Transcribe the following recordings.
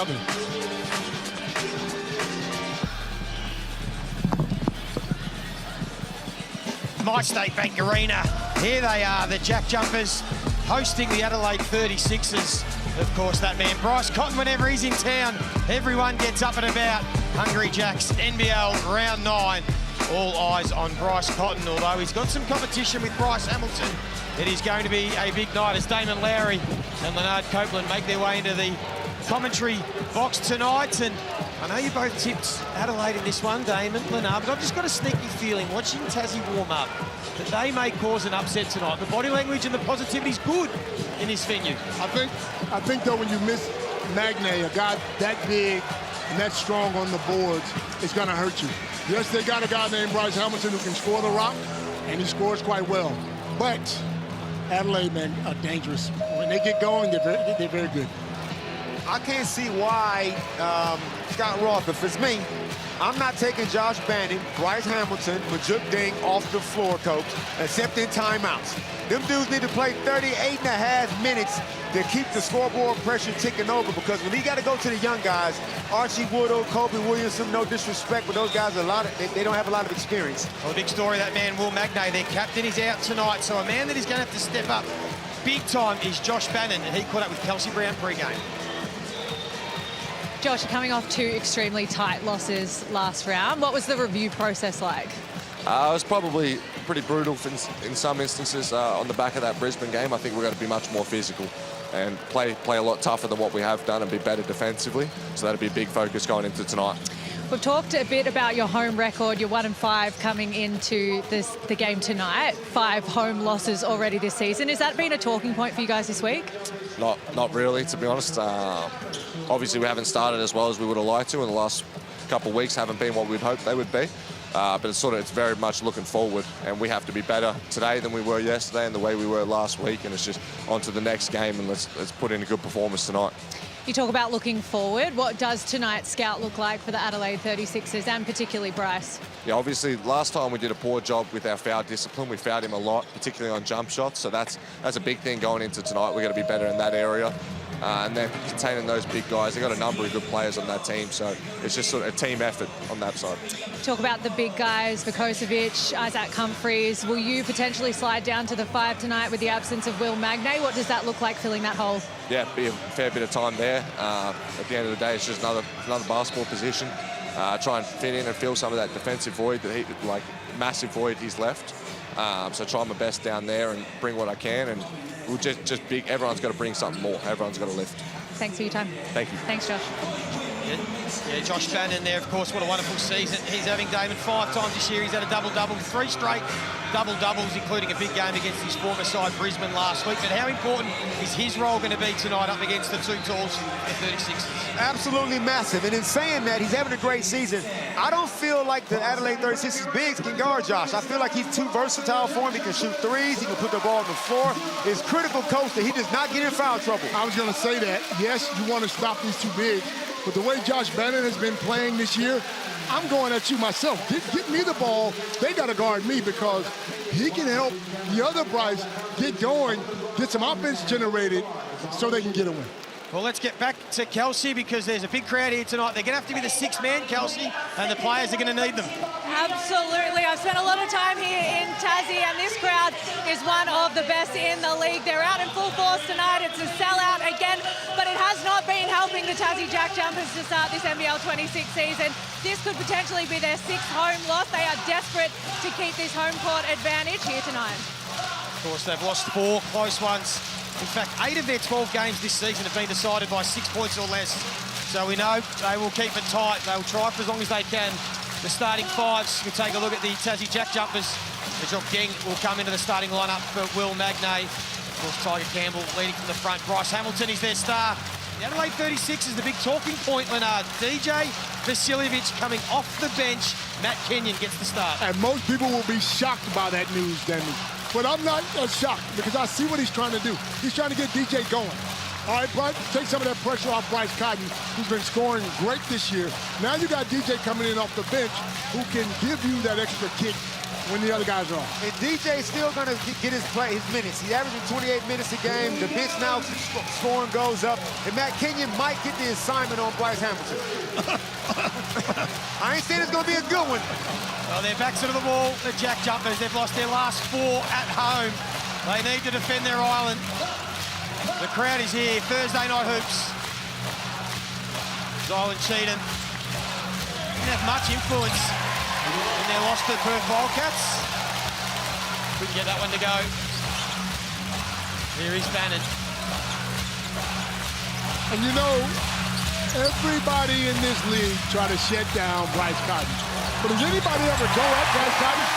another. MyState Bank Arena. Here they are, the JackJumpers, hosting the Adelaide 36ers. Of course, that man, Bryce Cotton, whenever he's in town, everyone gets up and about. Hungry Jacks, NBL round 9. All eyes on Bryce Cotton, although he's got some competition with Bryce Hamilton. It is going to be a big night as Damon Lowry and Leonard Copeland make their way into the commentary box tonight. And I know you both tipped Adelaide in this one, Damon, Leonard, but I've just got a sneaky feeling, watching Tassie warm up, that they may cause an upset tonight. The body language and the positivity is good in this venue. I think though, when you miss Magnay, a guy that big and that strong on the boards, it's going to hurt you. Yes, they got a guy named Bryce Hamilton who can score the rock, and he scores quite well. But Adelaide, man, are dangerous. When they get going, they're very good. I can't see why Scott Roth, if it's me, I'm not taking Josh Bannon, Bryce Hamilton, Majuk Ding off the floor, coach, except in timeouts. Them dudes need to play 38.5 minutes to keep the scoreboard pressure ticking over, because when he got to go to the young guys, Archie Woodall, Kobe Williamson, no disrespect, but those guys are they don't have a lot of experience. Well, the big story, that man, Will Magnay, their captain, is out tonight, so a man that is going to have to step up big time is Josh Bannon, and he caught up with Kelsey Brown pre-game. Josh, coming off 2 extremely tight losses last round, what was the review process like? It was probably pretty brutal in some instances on the back of that Brisbane game. I think we're going to be much more physical and play a lot tougher than what we have done and be better defensively. So that'll be a big focus going into tonight. We've talked a bit about your home record. You're 1-5 coming into the game tonight. 5 home losses already this season. Has that been a talking point for you guys this week? Not really, to be honest. Obviously, we haven't started as well as we would have liked to, and the last couple of weeks haven't been what we'd hoped they would be. But it's very much looking forward, and we have to be better today than we were yesterday and the way we were last week, and it's just on to the next game, and let's put in a good performance tonight. You talk about looking forward. What does tonight's scout look like for the Adelaide 36ers, and particularly Bryce? Yeah, obviously, last time we did a poor job with our foul discipline. We fouled him a lot, particularly on jump shots, so that's a big thing going into tonight. We've got to be better in that area. And then containing those big guys. They've got a number of good players on that team, so it's just sort of a team effort on that side. Talk about the big guys, Vukocevic, Isaac Humphries. Will you potentially slide down to the 5 tonight with the absence of Will Magnay? What does that look like filling that hole? Yeah, be a fair bit of time there. At the end of the day, it's just another basketball position. Try and fit in and fill some of that defensive void, massive void he's left. So try my best down there and bring what I can, and we'll just big. Everyone's got to bring something more. Everyone's got to lift. Thanks for your time. Thank you. Thanks, Josh. Yeah, Josh Bannon there, of course, what a wonderful season he's having, Damon. 5 times this year he's had a double-double, 3 straight double-doubles, including a big game against his former side, Brisbane, last week. But how important is his role going to be tonight up against the 2 tools, the 36ers? Absolutely massive. And in saying that, he's having a great season. I don't feel like the Adelaide 36ers bigs can guard Josh. I feel like he's too versatile for him. He can shoot threes. He can put the ball on the floor. It's critical, coach, that he does not get in foul trouble. I was going to say that. Yes, you want to stop these 2 bigs, but the way Josh Bannon has been playing this year, I'm going at you myself. Get me the ball. They got to guard me, because he can help the other Bryce get going, get some offense generated so they can get a win. Well, let's get back to Kelsey, because there's a big crowd here tonight. They're going to have to be the 6th man, Kelsey, and the players are going to need them. Absolutely. I've spent a lot of time here in Tassie, and this crowd is one of the best in the league. They're out in full force tonight. It's a sellout again, but it has not been helping the Tassie JackJumpers to start this NBL26 season. This could potentially be their 6th home loss. They are desperate to keep this home court advantage here tonight. Of course, they've lost 4 close ones. In fact, 8 of their 12 games this season have been decided by 6 points or less. So we know they will keep it tight. They'll try for as long as they can. The starting 5s, we take a look at the Tassie JackJumpers. Majuk Ding will come into the starting lineup for Will Magnay. Of course, Tiger Campbell leading from the front. Bryce Hamilton is their star. The Adelaide 36 is the big talking point, Leonard. DJ Vasiljevic coming off the bench. Matt Kenyon gets the start. And most people will be shocked by that news, Danny. But I'm not shocked, because I see what he's trying to do. He's trying to get DJ going. All right, Bryce, take some of that pressure off Bryce Cotton, who's been scoring great this year. Now you got DJ coming in off the bench, who can give you that extra kick when the other guys are off. And DJ's still going to get his minutes. He's averaging 28 minutes a game. The bench now scoring goes up. And Matt Kenyon might get the assignment on Bryce Hamilton. I ain't saying it's going to be a good one. Well, they're backs to the wall, the JackJumpers. They've lost their last 4 at home. They need to defend their island. The crowd is here. Thursday night hoops. Zylan Cheatham didn't have much influence in their loss to the Perth Wildcats. Couldn't get that one to go. Here is Bannon. And you know, everybody in this league try to shut down Bryce Cotton. But does anybody ever go at Bryce Cotton?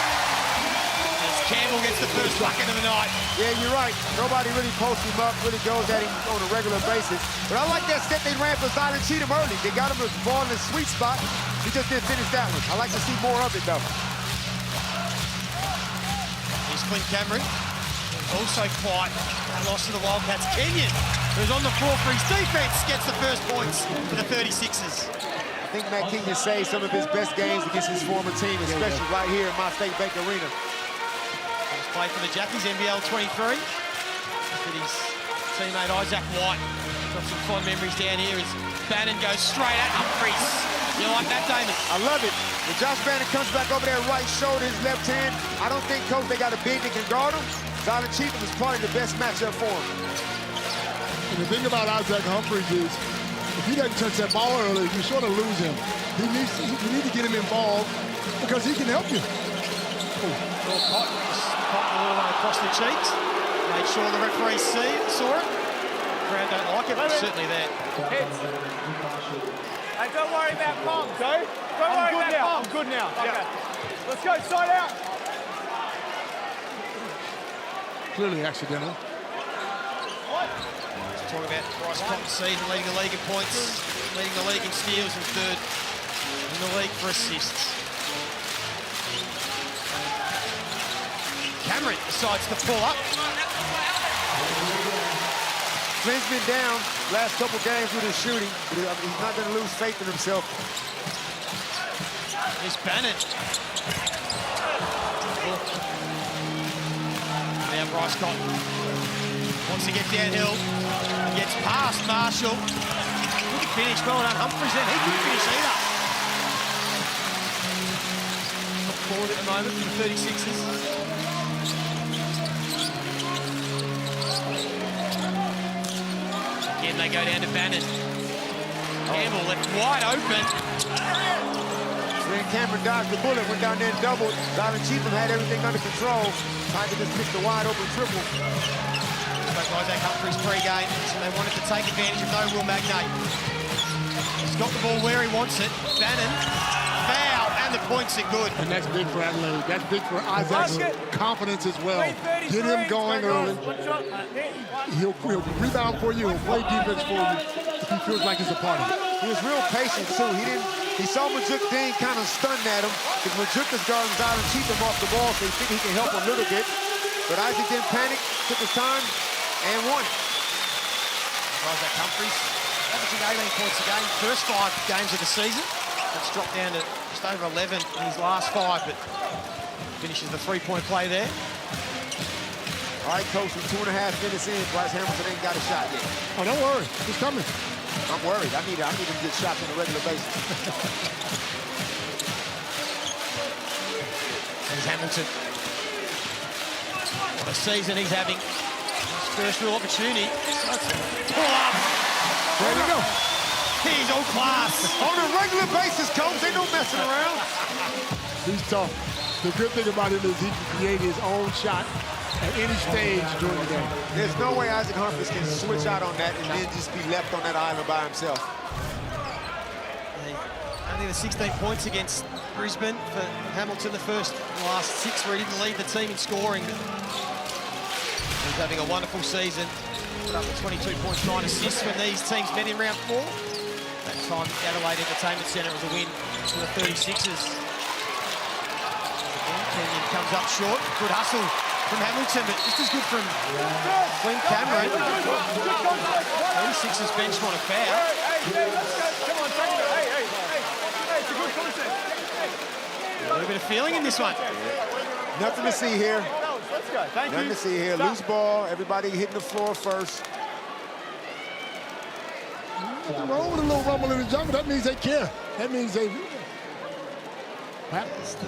As Campbell gets the first bucket of the night. Yeah, you're right. Nobody really posts him up, really goes at him on a regular basis. But I like that set they ran for Zylan Cheatham early. They got him the ball in the sweet spot. He just didn't finish that one. I like to see more of it, though. Here's Clint Cameron. Also quiet. That loss to the Wildcats. Kenyon, who's on the floor for his defense, gets the first points for the 36ers. I think Matt Kenyon saved some of his best games against his former team, especially right here in my State Bank Arena. He's played for the Jackies, NBL23. With his teammate Isaac White. Got some fond memories down here as Bannon goes straight at Humphries. You like that, Damon? I love it. When Josh Bannon comes back over there, right shoulder, his left hand, I don't think, Coach, they got a big that can guard him. Zylan Cheatham is probably the best matchup for him. And the thing about Isaac Humphries is, if he doesn't touch that ball early, you sort of lose him. You need to get him involved because he can help you. Cotton all the way across the cheeks. Made sure the referee saw it. Crowd don't like it, but it's certainly there. Hey, don't worry about palms, okay? Don't worry about palms. I'm good now. Okay. Yeah. Let's go side out. Clearly accidental. Let's talk about Bryce Cotton's season, leading the league in points, leading the league in steals, and third in the league for assists. Cameron decides to pull up. Flint's been down last couple games with his shooting, but he's not going to lose faith in himself. Here's Bannon. Now Bryce Cotton wants to get downhill. He gets past Marshall. Good finish, well done. Humphries then, he couldn't finish either. Top forward at the moment for the 36ers. Again, they go down to Bannon. Campbell left wide open. Then Cameron dodged the bullet, went down there and doubled. Zylan Cheatham had everything under control. Tried to just miss the wide open triple. Spoke to Isaac Humphries pre-game, so they wanted to take advantage of no Will Magnate. He's got the ball where he wants it. Bannon, foul, and the points are good. And that's big for Adelaide. That's big for Isaac's confidence as well. Get him going early. He'll rebound for you. He'll play defense for you if he feels like he's a part of it. He was real patient, too. He saw Majuk Dean kind of stunned at him because Majuk is guarding Zylan Cheatham off the ball, so he think he can help a little bit. But Isaac didn't panic, took his time, and won. Isaac Humphries, averaging 18 points a game, first 5 games of the season. It's dropped down to just over 11 in his last 5, but finishes the three-point play there. All right, Coach, we're 2.5 minutes in. Bryce Hamilton ain't got a shot yet. Oh, don't worry. He's coming. I'm worried. I need him to get shots on a regular basis. There's Hamilton. What a season he's having. His first real opportunity. Pull up. There you go. He's all class. On a regular basis, Coach, ain't no messing around. He's tough. The good thing about him is he can create his own shot at any stage during the game. There's no way Isaac Humphries can switch out on that and then just be left on that island by himself. Only the 16 points against Brisbane for Hamilton, the last 6 where he didn't lead the team in scoring. He's having a wonderful season. Put up with 22 points, 9 assists when these teams met in round 4. That time, Adelaide Entertainment Centre was a win for the 36ers. Kenyon comes up short. Good hustle from Hamilton, but just as good from Clint Cameron. 36ers bench want a foul. Come on, take it. Hey, it's a good concept. A little bit of feeling in this one. Nothing to see here. Let's go. Thank you. Nothing to see here. Loose ball. Everybody hitting the floor first. Nothing wrong with a little rumble in the jungle. That means they care. That means they... Just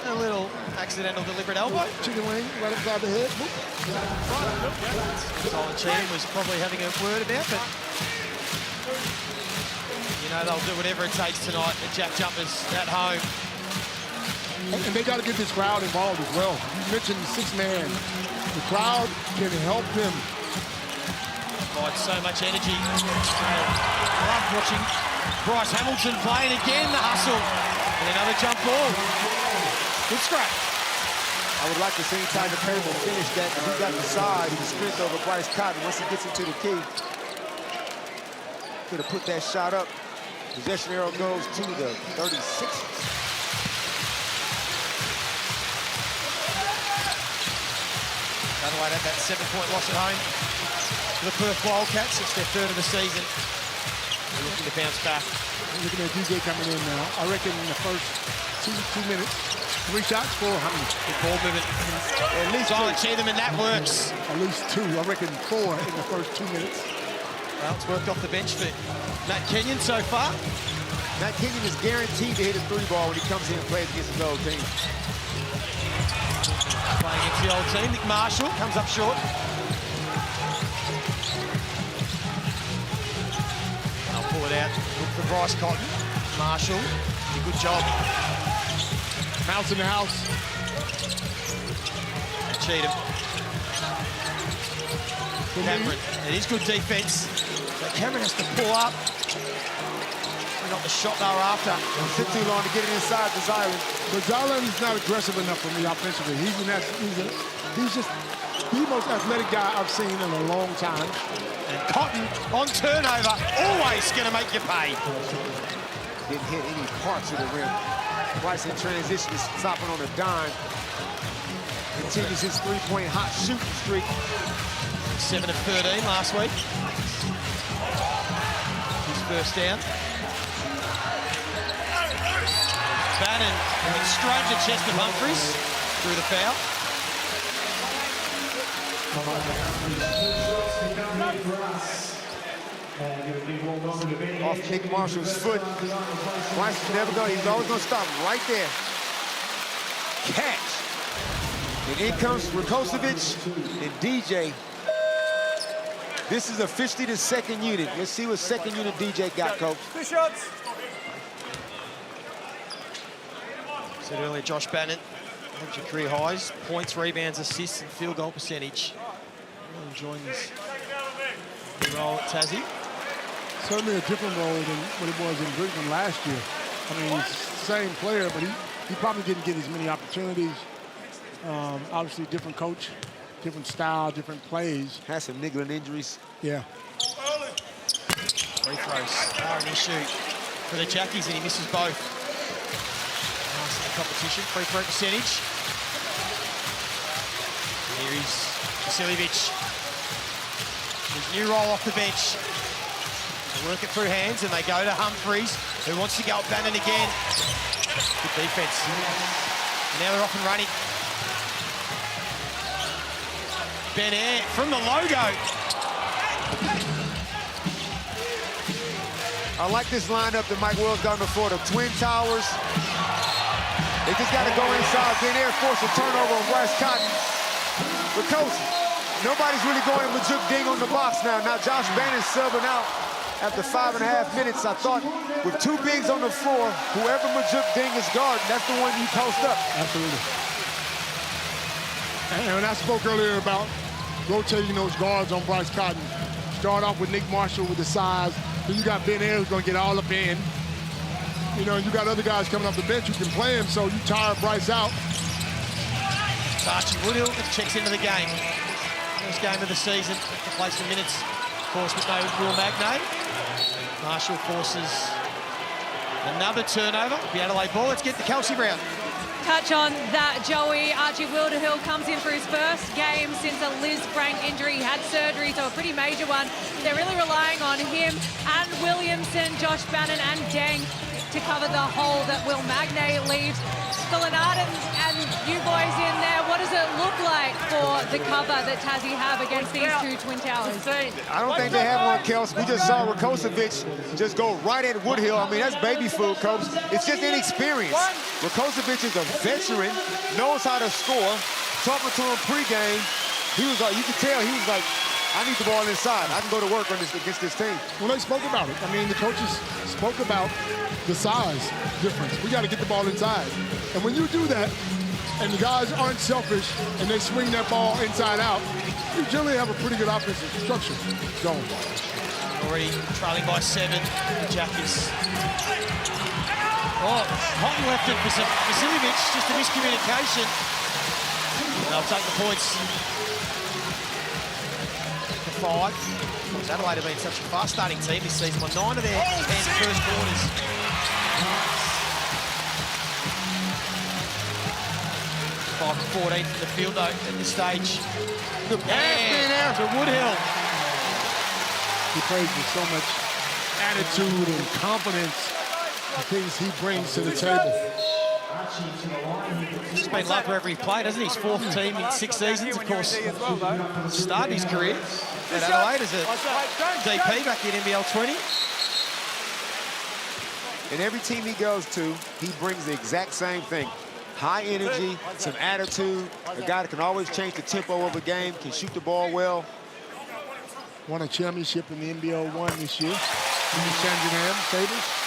a little accidental deliberate elbow. Chicken wing right upside the head. Solid Cheatham was probably having a word about, but you know they'll do whatever it takes tonight at JackJumpers at home. And they got to get this crowd involved as well. You mentioned the 6-man. The crowd can help them. Provides so much energy. Love watching Bryce Hamilton playing again, the hustle. And another jump ball. Good scrap. I would like to see Tiger Cable finish that. He got the side, the strength over Bryce Cotton once he gets into the key. Could have put that shot up. Possession arrow goes to the 36ers. Adelaide had that 7-point loss at home to the Perth Wildcats. It's their third of the season. They're looking to bounce back. Looking at DJ coming in now. I reckon in the first two minutes, 3 shots, 4 how many? Good ball movement. At least Solid Cheatham, and that works. At least 2. I reckon 4 in the first 2 minutes. Well, it's worked off the bench for Matt Kenyon so far. Matt Kenyon is guaranteed to hit a 3-ball when he comes in and plays against his old team. Playing against the old team. Nick Marshall comes up short. I'll pull it out. Look for Bryce Cotton. Marshall, did a good job. Mouse in the house. Cheatham. Cameron, it is good defense. But Cameron has to pull up. Not the shot they were after. Don't sit too long to get it inside the Zylan. But Zylan's not aggressive enough for me offensively. He's just the most athletic guy I've seen in a long time. And Cotton on turnover, always going to make you pay. Didn't hit any parts of the rim. Bryce in transition is stopping on a dime. Continues his 3-point hot shooting streak. 7 of 13 last week. His first down. Bannon went straight to chest of Humphries through the foul. Off Nick Marshall's foot. Bryce is never going. He's always going to stop right there. Catch. And in comes Rakocevic and DJ. This is officially the second unit. Let's see what second unit DJ got, Coach. 2 shots. Said earlier, Josh Bannon, your career highs, points, rebounds, assists, and field goal percentage. Really enjoying his role at Tassie. Certainly a different role than what it was in Brisbane last year. I mean, he's the same player, but he probably didn't get as many opportunities. Obviously, different coach, different style, different plays. Has some niggling injuries. Yeah. Free throws are an issue for the Jackies, and he misses both. Nice in the competition, free throw percentage. Here is Vasiljevic. His new roll off the bench. They work it through hands, and they go to Humphries, who wants to go at Bannon again. Good defense. And now they're off and running. Ben Air from the logo. I like this lineup that Mike Wells got before. The Twin Towers. They just got to go inside. Ben Air force a turnover on Bryce Cotton. But Coach, nobody's really going with Majuk Ding on the box now. Now Josh Bannon's subbing out after 5.5 minutes. I thought with 2 bigs on the floor, whoever Majuk Ding is guarding, that's the one you post up. Absolutely. And when I spoke earlier about rotating those guards on Bryce Cotton, start off with Nick Marshall with the size. Then you got Ben Air who's going to get all up in. You know, you got other guys coming off the bench who can play him, so you tire Bryce out. Archie Woodhill checks into the game. First game of the season to play some minutes, of course, with no Will Magnay. Marshall forces another turnover. The Adelaide ball. Let's get to Kelsey Brown. Touch on that, Joey. Archie Wilderhill comes in for his first game since a Liz Frank injury. He had surgery, so a pretty major one. They're really relying on him and Williamson, Josh Bannon and Deng to cover the hole that Will Magnay leaves. Sculinard and you boys in there. What does it look like for the cover that Tassie have against these two Twin Towers? I don't think they have one, Kels. We just saw Rakocevic just go right at Woodhill. I mean, that's baby food, Coach. It's just inexperience. Rakocevic is a veteran, knows how to score. Talking to him pregame, he was like, you could tell, he was like, I need the ball inside. I can go to work on this against this team. Well, they spoke about it. I mean, the coaches spoke about the size difference. We got to get the ball inside. And when you do that, and the guys aren't selfish, and they swing that ball inside out, you generally have a pretty good offensive structure going. Already trailing by 7, the Jackers. Oh, Cotton left it for Vasiljevic, just a miscommunication. They'll take the points. For 5. Adelaide have been such a fast-starting team this season. Won 9 of their 10 first quarters. 5 and 14 from the field, though, at this stage. The pass in there to Woodhill. He plays with so much attitude and confidence, the things he brings to the table. He's been loved wherever he played, hasn't he? His 4th team in 6 seasons, of course. Started his career at Adelaide as a DP back in NBL 20. And every team he goes to, he brings the exact same thing. High energy, some attitude, a guy that can always change the tempo of a game, can shoot the ball well. Won a championship in the NBL 1 this year. Sandringham, Sabres.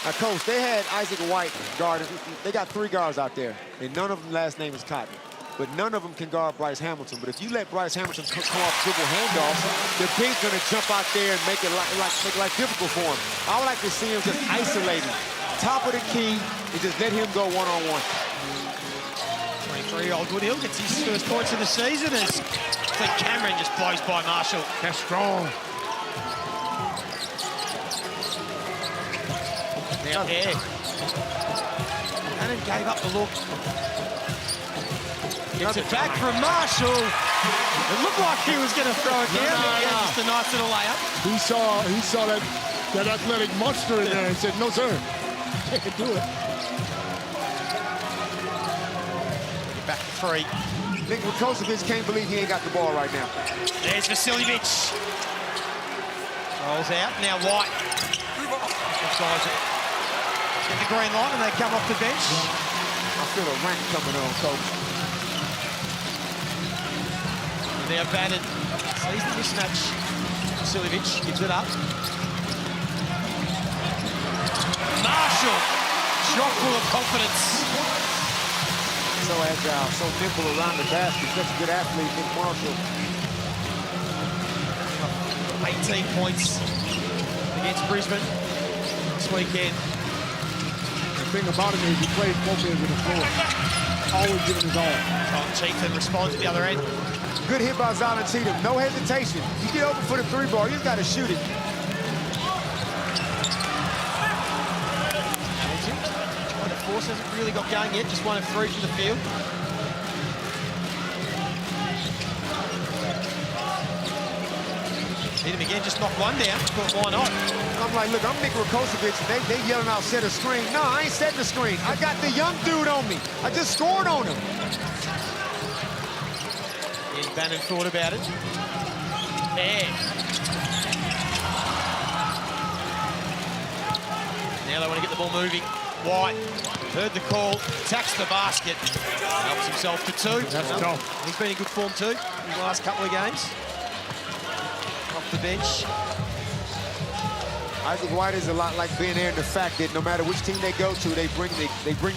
Now, Coach, they had Isaac White guarded. They got 3 guards out there, and none of them last name is Cotton. But none of them can guard Bryce Hamilton. But if you let Bryce Hamilton come off dribble handoffs, the big's going to jump out there and make it life difficult for him. I would like to see him just isolated, top of the key, and just let him go one-on-one. 23-year-old Woodhill gets his first points of the season as Clint Cameron just blows by Marshall. That's strong. Now there. Cannon gave up the look. Gets it back from Marshall. It looked like he was going to throw it down. Yeah, just a nice little layup. He saw that athletic monster in there and said, no, sir. Can't do it. Back to 3. Nick Rakocevic can't believe he ain't got the ball right now. There's Vasiljevic. Rolls out. Now White. Get the green light and they come off the bench. I feel a rank coming on, Coach. Now batted. Sees the mismatch. Vasiljevic gives it up. Marshall. Shot full of confidence. So agile, so nimble around the basket. Such a good athlete, Nick Marshall. 18 points against Brisbane this weekend. The thing about him is he plays both ends of the floor. Always giving his all. Cheatham responds at the other end. Good hit by Zion Cheatham. No hesitation. You get open for the 3-ball, you just got to shoot it. Trying to force, hasn't really got going yet. Just 1 of 3 from the field. Hit him again, just knocked 1 down. But why not? I'm like, look, I'm Nick Rakocevic. They yelling out, set a screen. No, I ain't setting the screen. I got the young dude on me. I just scored on him. And Bannon thought about it. There. Now they want to get the ball moving. White heard the call, attacks the basket. Helps himself to 2. That's tough. He's been in good form too in the last couple of games. Off the bench. Isaac White is a lot like Ben Aaron, the fact that no matter which team they go to, they bring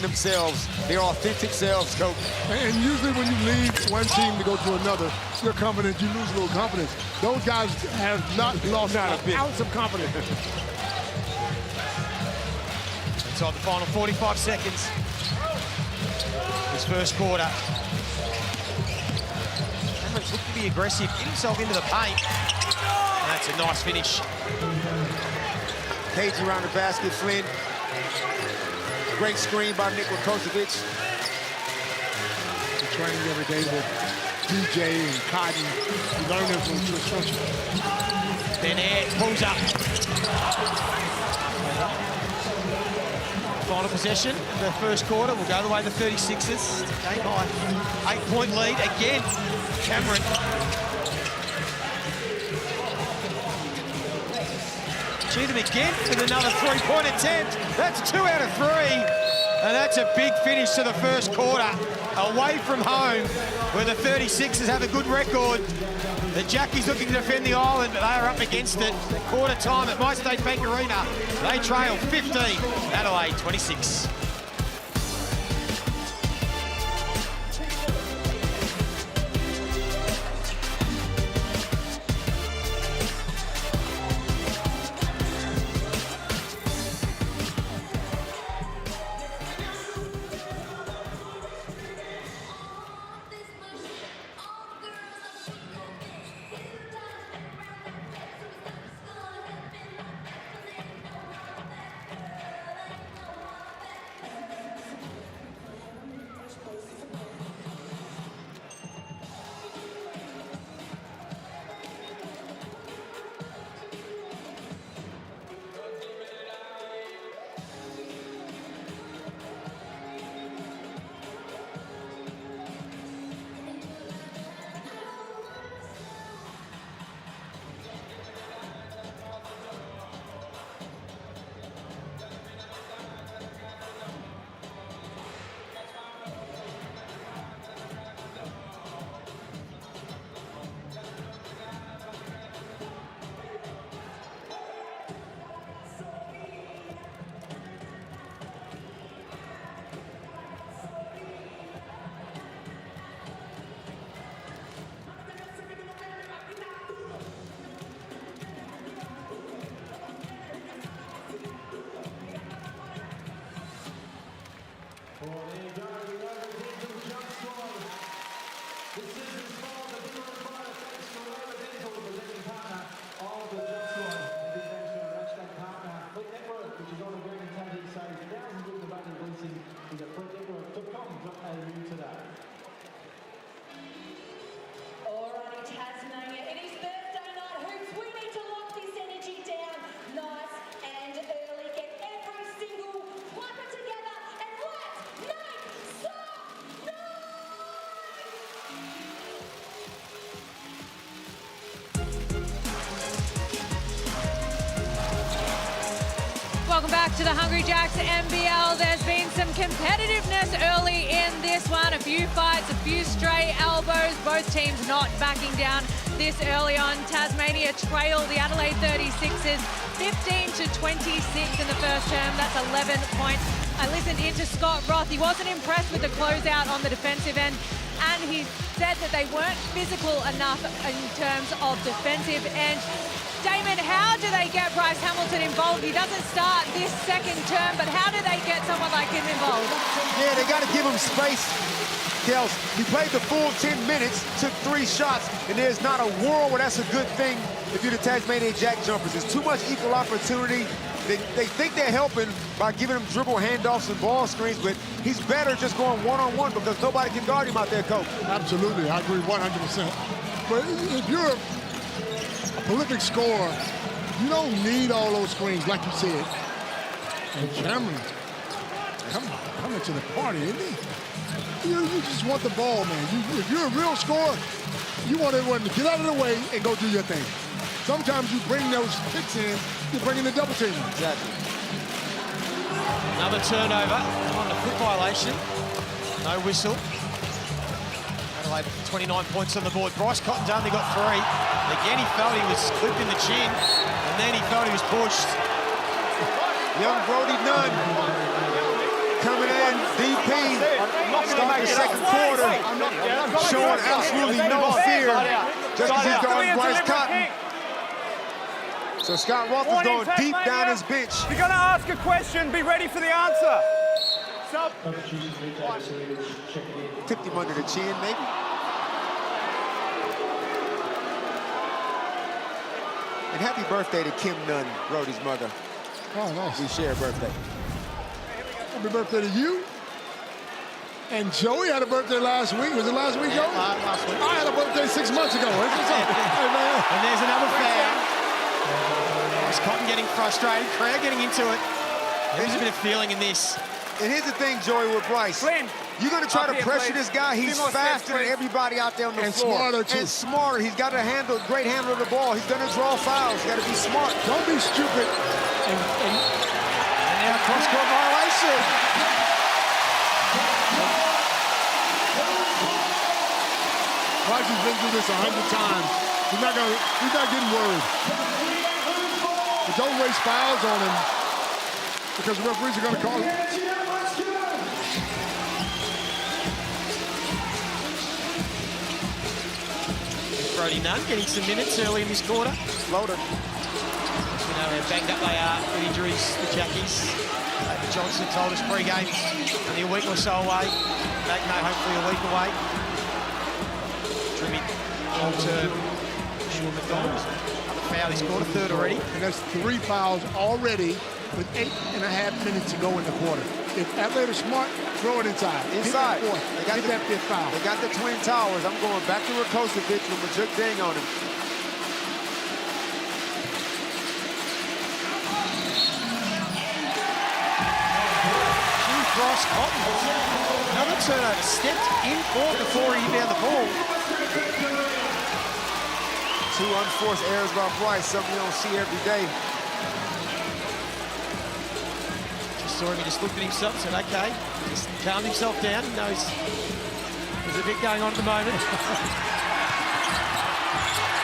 themselves, their authentic selves, Coach. And usually when you leave one team to go to another, you're confident, you lose a little confidence. Those guys have not lost an ounce of confidence. Inside the final 45 seconds. This first quarter. Cameron's looking to be aggressive, get himself into the paint. And that's a nice finish. Cage around the basket, Flynn. Great screen by Nick Rakocevic. You're training every day with DJ and Cotton. You learn them from Trish. Ben Air pulls up. Final possession of the first quarter will go the way of the 36ers. Game high, 8-point lead again. Cameron. Cheatham again with another three-point attempt. That's 2 out of 3. And that's a big finish to the first quarter. Away from home, where the 36ers have a good record. The Jackies looking to defend the island, but they are up against it. Quarter time at MyState Bank Arena. They trail 15, Adelaide 26. Alrighty, Tasmania, it is Thursday night hoops. We need to lock this energy down nice and early. Get every single clapper together and let's make some noise! Welcome back to the Hungry Jacks NBL. There's been some competitiveness early in this one. A few fights, a few stray elbows. Both teams not backing down this early on. Tasmania trail the Adelaide 36ers 15-26 in the first term. That's 11 points. I listened into Scott Roth. He wasn't impressed with the closeout on the defensive end, and he said that they weren't physical enough in terms of defensive end. Damon, how do they get Bryce Hamilton involved? He doesn't start this second term, but how do they get someone like him involved? Yeah, they got to give him space. Kels, he played the full 10 minutes, took 3 shots, and there's not a world where that's a good thing if you're the Tasmania JackJumpers. There's too much equal opportunity. They think they're helping by giving him dribble handoffs and ball screens, but he's better just going one-on-one because nobody can guard him out there, Coach. Absolutely, I agree 100%. But if you're a prolific scorer, you don't need all those screens, like you said. And Cameron, coming to the party, isn't he? You just want the ball, man. If you're a real scorer, you want everyone to get out of the way and go do your thing. Sometimes you bring those picks in, you're bringing the double team. Exactly. Another turnover on the foot violation. No whistle. Adelaide 29 points on the board. Bryce Cotton's only got 3. Again, he felt he was clipped in the chin, and then he felt he was pushed. Young Brody Nunn coming in, DP, starting the second quarter, showing absolutely no fear just because he's guarding Bryce Cotton. So Scott Roth is going deep down his bench. If you're going to ask a question, be ready for the answer. Tipped him under the chin, maybe. And happy birthday to Kim Nunn, Brody's mother. Oh, nice. We share a birthday. Happy birthday to you. And Joey had a birthday last week. Was it last week, Joey? Last week. I had a birthday 6 months ago. Hey, man. And there's another foul. Bryce Cotton getting frustrated. Crowd getting into it. There's a bit of feeling in this. And here's the thing, Joey, with Bryce. Glenn, You're going to try up to here, pressure please. this guy. He's Few more faster steps, than please. everybody out there on the And floor. smarter, too. And smarter. He's got to handle, great handle of the ball. He's going to draw fouls. He's got to be smart. Don't be stupid. And now cross-court violation. Bryce has been through this 100 times. He's not getting worried. But don't waste fouls on him because the referees are going to call it. Brody Nunn getting some minutes early in this quarter. Floater. We know how banged up they are with injuries, the Jackies. David Johnson told us pre-game only a week or so away. Magno hopefully a week away. Trimmy, long-term, Sean McDonald's. Foul this quarter, third already. And that's 3 fouls already with 8.5 minutes to go in the quarter. If Adelaide are smart, throw it inside. Inside. Hit that fourth. They got Hit that 5th foul. They got the Twin Towers. I'm going back to Rakocevic with Majuk Ding on him. Bryce Cotton. Another turnover. Stepped in court before he inbound the ball. 2 unforced errors by Bryce, something you don't see every day. Just saw him, he just looked at himself and said, okay, just calmed himself down. He knows there's a bit going on at the moment.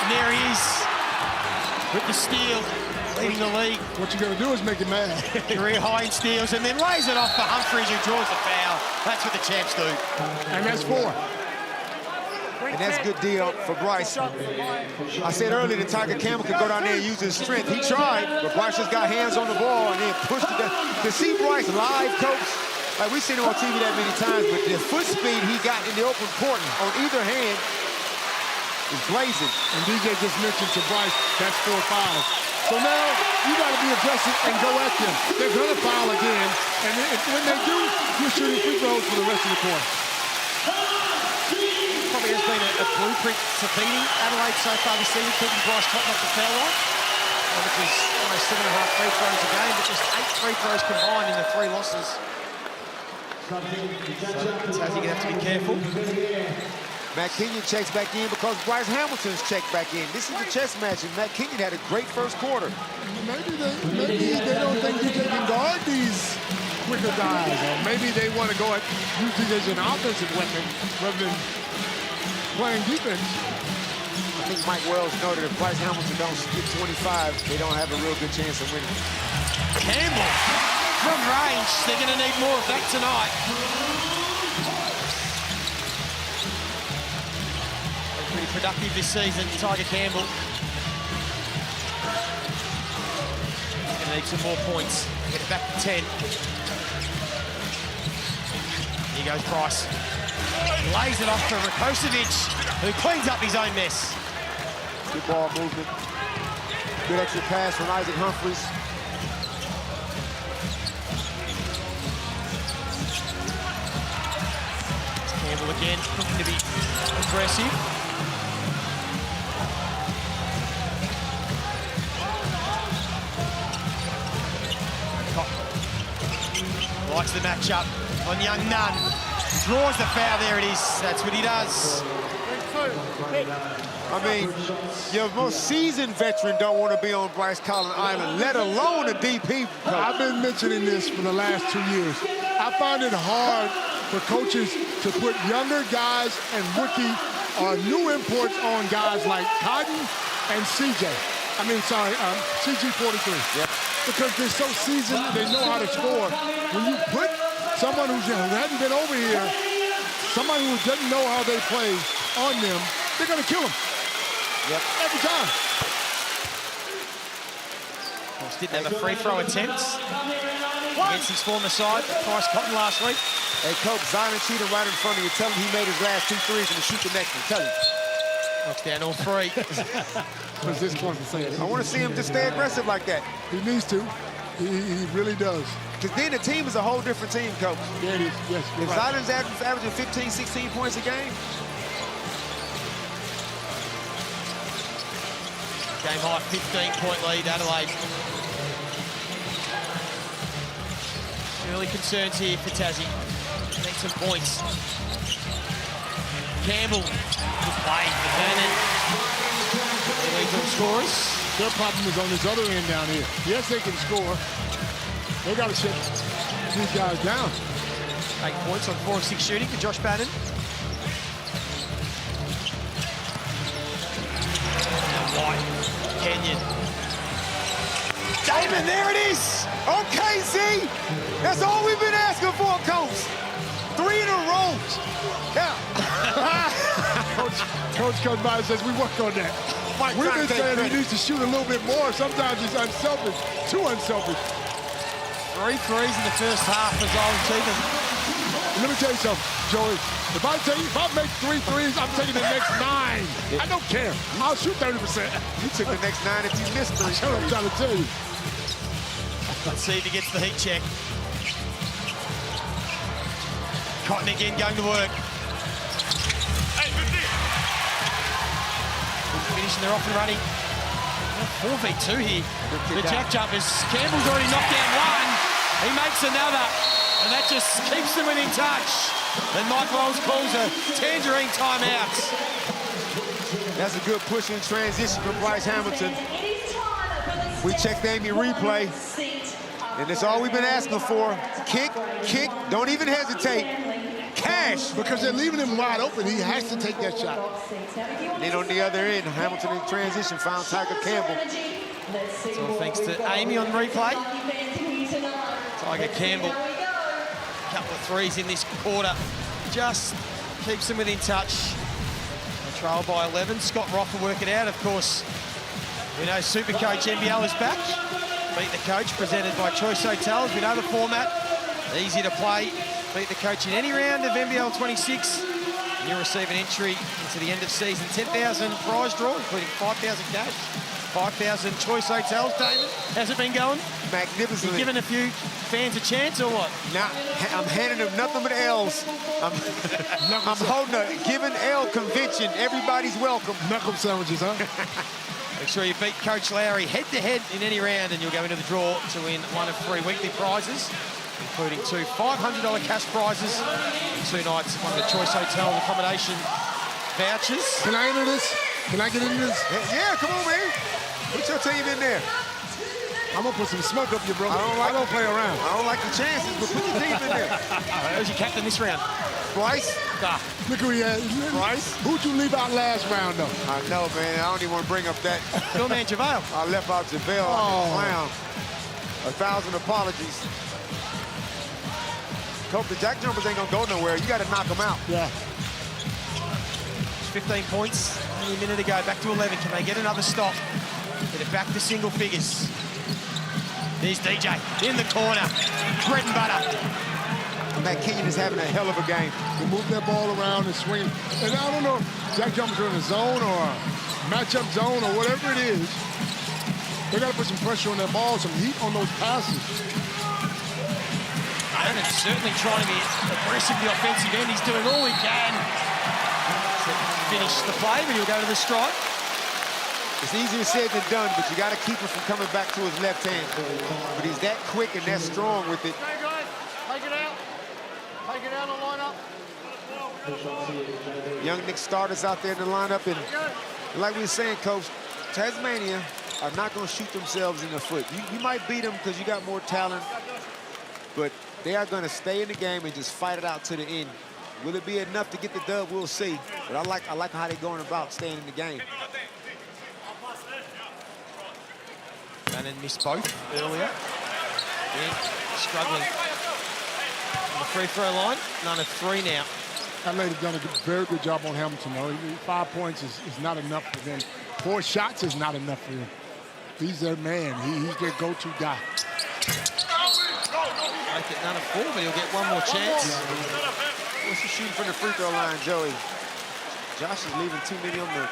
And there he is with the steal, leading the league. What you're going to do is make him mad. Career high in steals and then lays it off for Humphries who draws the foul. That's what the champs do. And that's 4. And that's a good deal for Bryce. I said earlier that Tiger Campbell could go down there and use his strength. He tried, but Bryce just got hands on the ball and then pushed it down. To see Bryce live, coach, like we've seen him on TV that many times, but the foot speed he got in the open court on either hand is blazing. And DJ just mentioned to Bryce, that's 4 fouls. So now you got to be aggressive and go at them. They're going to foul again. And when they do, you're shooting free throws for the rest of the quarter. Probably has been a blueprint for beating Adelaide so far this season, keeping Bryce Cotton off the foul line, which is almost 7.5 free throws a game, but just 8 free throws combined in the 3 losses. So Tassie going to have to be careful. Matt Kenyon checks back in because Bryce Hamilton's checked back in. This is the chess match, and Matt Kenyon had a great first quarter. Maybe they don't think DJ can guard these quicker guys, or maybe they want to go at use it as an offensive weapon rather than playing defense. I think Mike Wells noted if Bryce Hamilton don't get 25, they don't have a real good chance of winning. Campbell from range. They're going to need more of that tonight. Been pretty productive this season, Tiger Campbell. Going to need some more points. Get it back to 10. Here goes Bryce. Lays it off to Rakocevic, who cleans up his own mess. Good ball movement. Good extra pass from Isaac Humphries. Campbell again, looking to be aggressive. Likes the matchup on young Nunn. Draws the foul, there it is. That's what he does. I mean, your most seasoned veteran don't want to be on Bryce Collins Island, let alone a DP. I've been mentioning this for the last 2 years. I find it hard for coaches to put younger guys and rookie new imports on guys like Cotton and CJ. CG43. Yep. Because they're so seasoned, they know how to score. When you put someone who hasn't been over here, somebody who doesn't know how they play on them, they're going to kill them. Yep. Every time. Didn't have a free throw attempt against his former side, Bryce Cotton last week. Hey, Coach, Zion Cheatham right in front of you. Tell him he made his last 2 threes and to shoot the next one. Tell him. Knocks down all 3. Was this close to say it? I want to see him just stay aggressive like that. He needs to. He really does. Because then the team is a whole different team, Coach. Yeah, it is. Yes, you're If right. Zion's averaging 15, 16 points a game, Game high 15-point lead, Adelaide. Early concerns here for Tassie. Need some points. Campbell, good play for Vernon. They lead top scorers. Their problem is on this other end down here. Yes, they can score. They got to shut these guys down. 8 points on 4 of 6 shooting for Josh Bannon. Now White, Kenyon. Damon, there it is. Okay, Z. That's all we've been asking for, Coach. 3 in a row. Yeah. Coach comes by and says, we work on that. We've been saying he needs to shoot a little bit more. Sometimes he's unselfish, too unselfish. 3 threes in the first half for Zolan Cheatham. Let me tell you something, Joey. If I make 3 threes, I'm taking the next 9. I don't care. I'll shoot 30%. You took the next 9 if you missed 3. That's what I'm trying to tell you. Let's see if he gets the heat check. Cotton again going to work. Finishing their off and running. 4v2 here. The JackJumpers. Campbell's already knocked down 1. He makes another. And that just keeps them in touch. And Mike Wells calls a tangerine timeout. That's a good push in transition from Bryce Hamilton. We checked Amy replay. And that's all we've been asking for. Kick, don't even hesitate. Cash. Because they're leaving him wide open. He has to take that shot. And then on the other end, Hamilton in transition found Tiger Campbell. So thanks to Amy on replay. Tiger Campbell. A couple of threes in this quarter. Just keeps them within touch. They trail by 11. Scott Roth will work it out, of course. We know Supercoach NBL is back. Beat the Coach, presented by Choice Hotels. We know the format. Easy to play. Beat the Coach in any round of NBL26. And you'll receive an entry into the end of season 10,000 prize draw, including 5,000 cash, 5,000 Choice Hotels. David, how's it been going? Magnificently. You giving a few fans a chance or what? Now, I'm handing them nothing but L's. I'm holding a giving L convention. Everybody's welcome. Knuckle sandwiches, huh? Make sure you beat Coach Lowry head-to-head in any round and you'll go into the draw to win 1 of 3 weekly prizes, including 2 $500 cash prizes and 2 nights at one of the Choice Hotel accommodation vouchers. Can I enter this? Can I get into this? Yeah, come on, man. Put your team in there. I'm going to put some smoke up your brother. I don't play around. I don't like the chances, but put your team in there. Who's your captain this round? Bryce. Look who he has. Bryce. Who'd you leave out last round, though? I know, man. I don't even want to bring up that. Your man, JaVale. I left out JaVale. Clown. 1,000 apologies. Coach, the JackJumpers ain't going to go nowhere. You got to knock them out. Yeah. 15 points only a minute ago. Back to 11. Can they get another stop? Get it back to single figures. There's DJ in the corner. Bread and butter. Matt Kenyon is having a hell of a game. They move that ball around and swing. And I don't know if JackJumpers are in a zone or a matchup zone or whatever it is. They got to put some pressure on that ball, some heat on those passes. And it's certainly trying to be aggressive the offensive end. He's doing all he can to finish the play, but he'll go to the strike. It's easier said than done, but you got to keep him from coming back to his left hand. But he's that quick and that strong with it. Hey, guys, take it out. Take it out and line up. Young Nick starters out there in the lineup. And like we were saying, Coach, Tasmania are not going to shoot themselves in the foot. You might beat them because you got more talent, but they are going to stay in the game and just fight it out to the end. Will it be enough to get the dub? We'll see. But I like how they're going about staying in the game. Bannon missed both earlier. Again, struggling on the free throw line. None of 3 now. Adelaide has done a very good job on Hamilton, though. 5 points is not enough for them. 4 shots is not enough for him. He's their man. He's their go-to guy. Make it none of 4, but he'll get 1 more chance. What's he shooting from the free throw line, Joey? Josh is leaving too many on the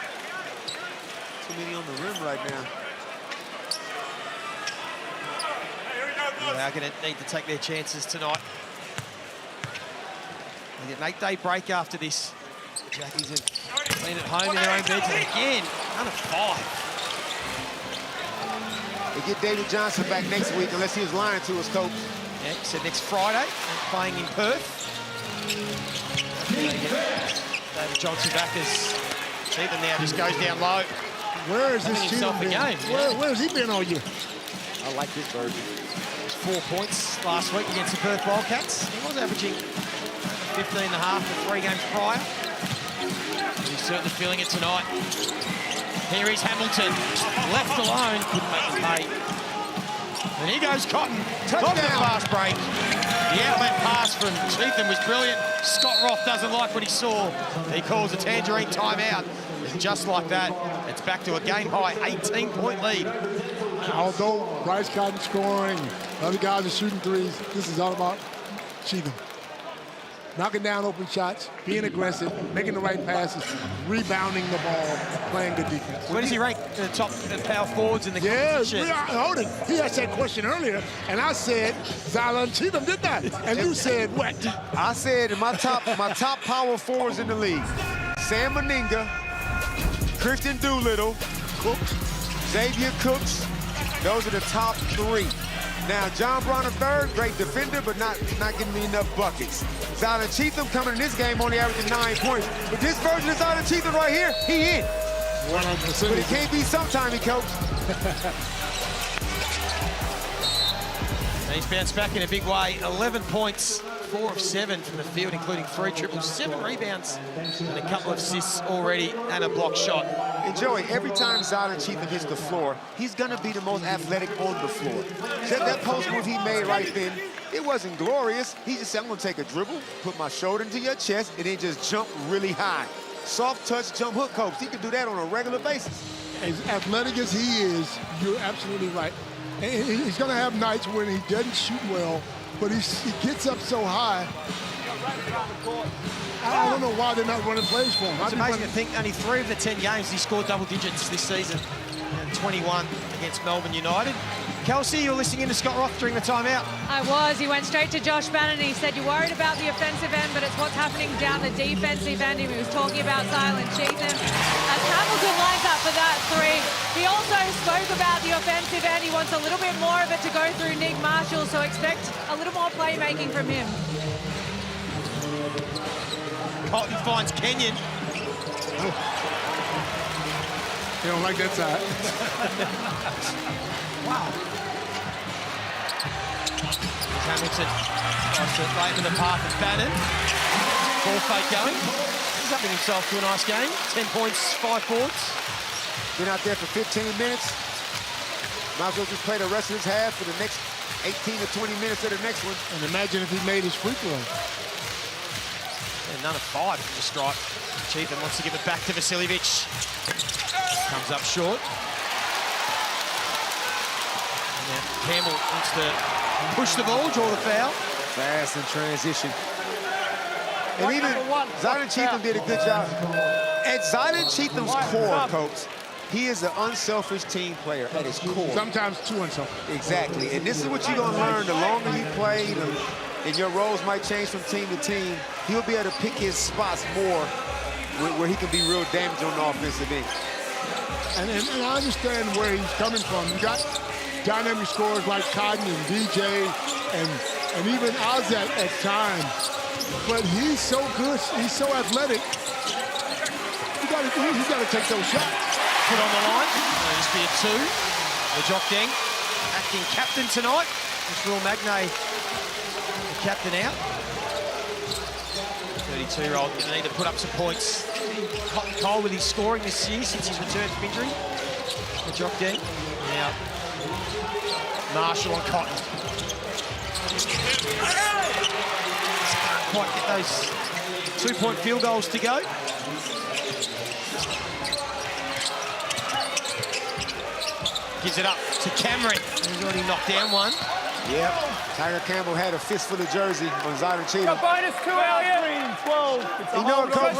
rim right now. They're going to need to take their chances tonight. They get an 8-day break after this. The Jackies have been at home in their own beds, and again, none of 5. They get David Johnson back next week, unless he was lying to us, Coach. Yeah, he said next Friday, playing in Perth. David Johnson back as Cheatham now just goes down low. Where is this himself Cheatham a been? game? Where's he been all year? I like this version. 4 points last week against the Perth Wildcats. He was averaging 15 and a half for 3 games prior. He's certainly feeling it tonight. Here is Hamilton, left alone, couldn't make the pay. And here goes Cotton. Cotton with a fast break. The outlet pass from Cheatham was brilliant. Scott Roth doesn't like what he saw. He calls a tangerine timeout. And just like that, it's back to a game-high 18-point lead. Although Bryce Cotton scoring, other guys are shooting threes, this is all about Cheatham. Knocking down open shots, being aggressive, making the right passes, rebounding the ball, playing good defense. Where does he rank the top power forwards in the competition? Hold it. He asked that question earlier, and I said Zylan Cheatham did that. And you said what? I said in my top power forwards in the league, Sam Meninga, Christian Doolittle, Cooks, Xavier Cooks. Those are the top 3. Now, John Brown III, great defender, but not giving me enough buckets. Zylan Cheatham coming in this game only averaging 9 points. But this version of Zylan Cheatham right here, he in. 100%. But it can't be sometime, he coach. He's bounced back in a big way. 11 points, 4 of 7 from the field, including 3 triples, 7 rebounds, and a couple of assists already, and a block shot. And Joey, every time Zylan Cheatham hits the floor, he's going to be the most athletic on the floor. That post move he made right then, it wasn't glorious. He just said, I'm going to take a dribble, put my shoulder into your chest, and then just jump really high. Soft touch jump hook, coach. He can do that on a regular basis. As athletic as he is, you're absolutely right. And he's going to have nights when he doesn't shoot well, but he gets up so high. I don't know why they're not running plays for him. It's amazing to think only 3 of the 10 games he scored double digits this season. And 21 against Melbourne United. Kelsey, you're listening in to Scott Roth during the timeout. I was. He went straight to Josh Bannon. He said, you're worried about the offensive end, but it's what's happening down the defensive end. He was talking about Zylan Cheatham. As Hamilton lines up for that 3. He also spoke about the offensive end. He wants a little bit more of it to go through Nick Marshall, so expect a little more playmaking from him. Cotton finds Kenyon. You don't like that side. Wow. Hamilton tries to lighten the path of Bannon. Ball fake going. He's upping himself to a nice game. 10 points, 5 boards. Been out there for 15 minutes. Might as well just play the rest of his half for the next 18 to 20 minutes of the next one. And imagine if he made his free throw. And none of 5 from the stripe. Cheatham wants to give it back to Vasiljevic. Comes up short. And now Campbell wants to push the ball, draw the foul. Fast in transition. And even Zylan Cheatham did a good job. At Zylan Cheatham's core, coach, he is an unselfish team player at his core. Sometimes too unselfish. Exactly. And this is what you're going to learn the longer you play, and your roles might change from team to team. He'll be able to pick his spots more where he can be real damaging on the offensive end. And I understand where he's coming from. You got dynamic scorers like Cotton and DJ and even Ozat at times. But he's so good, he's so athletic. He's got to take those shots. Put on the line. This be a 2. The JackJumpers acting captain tonight. It's Will Magnay, the captain out. 32-year-old going to need to put up some points. Cotton Cole with his scoring this year since his return from injury. The JackJumpers. Now, Marshall on Cotton. Can't quite get those 2-point field goals to go. Gives it up to Cameron. He's already knocked down one. Yep. Tiger Campbell had a fistful of jersey on Zylan Cheatham. Bonus 2 Elliott. 12. You know what, Coach?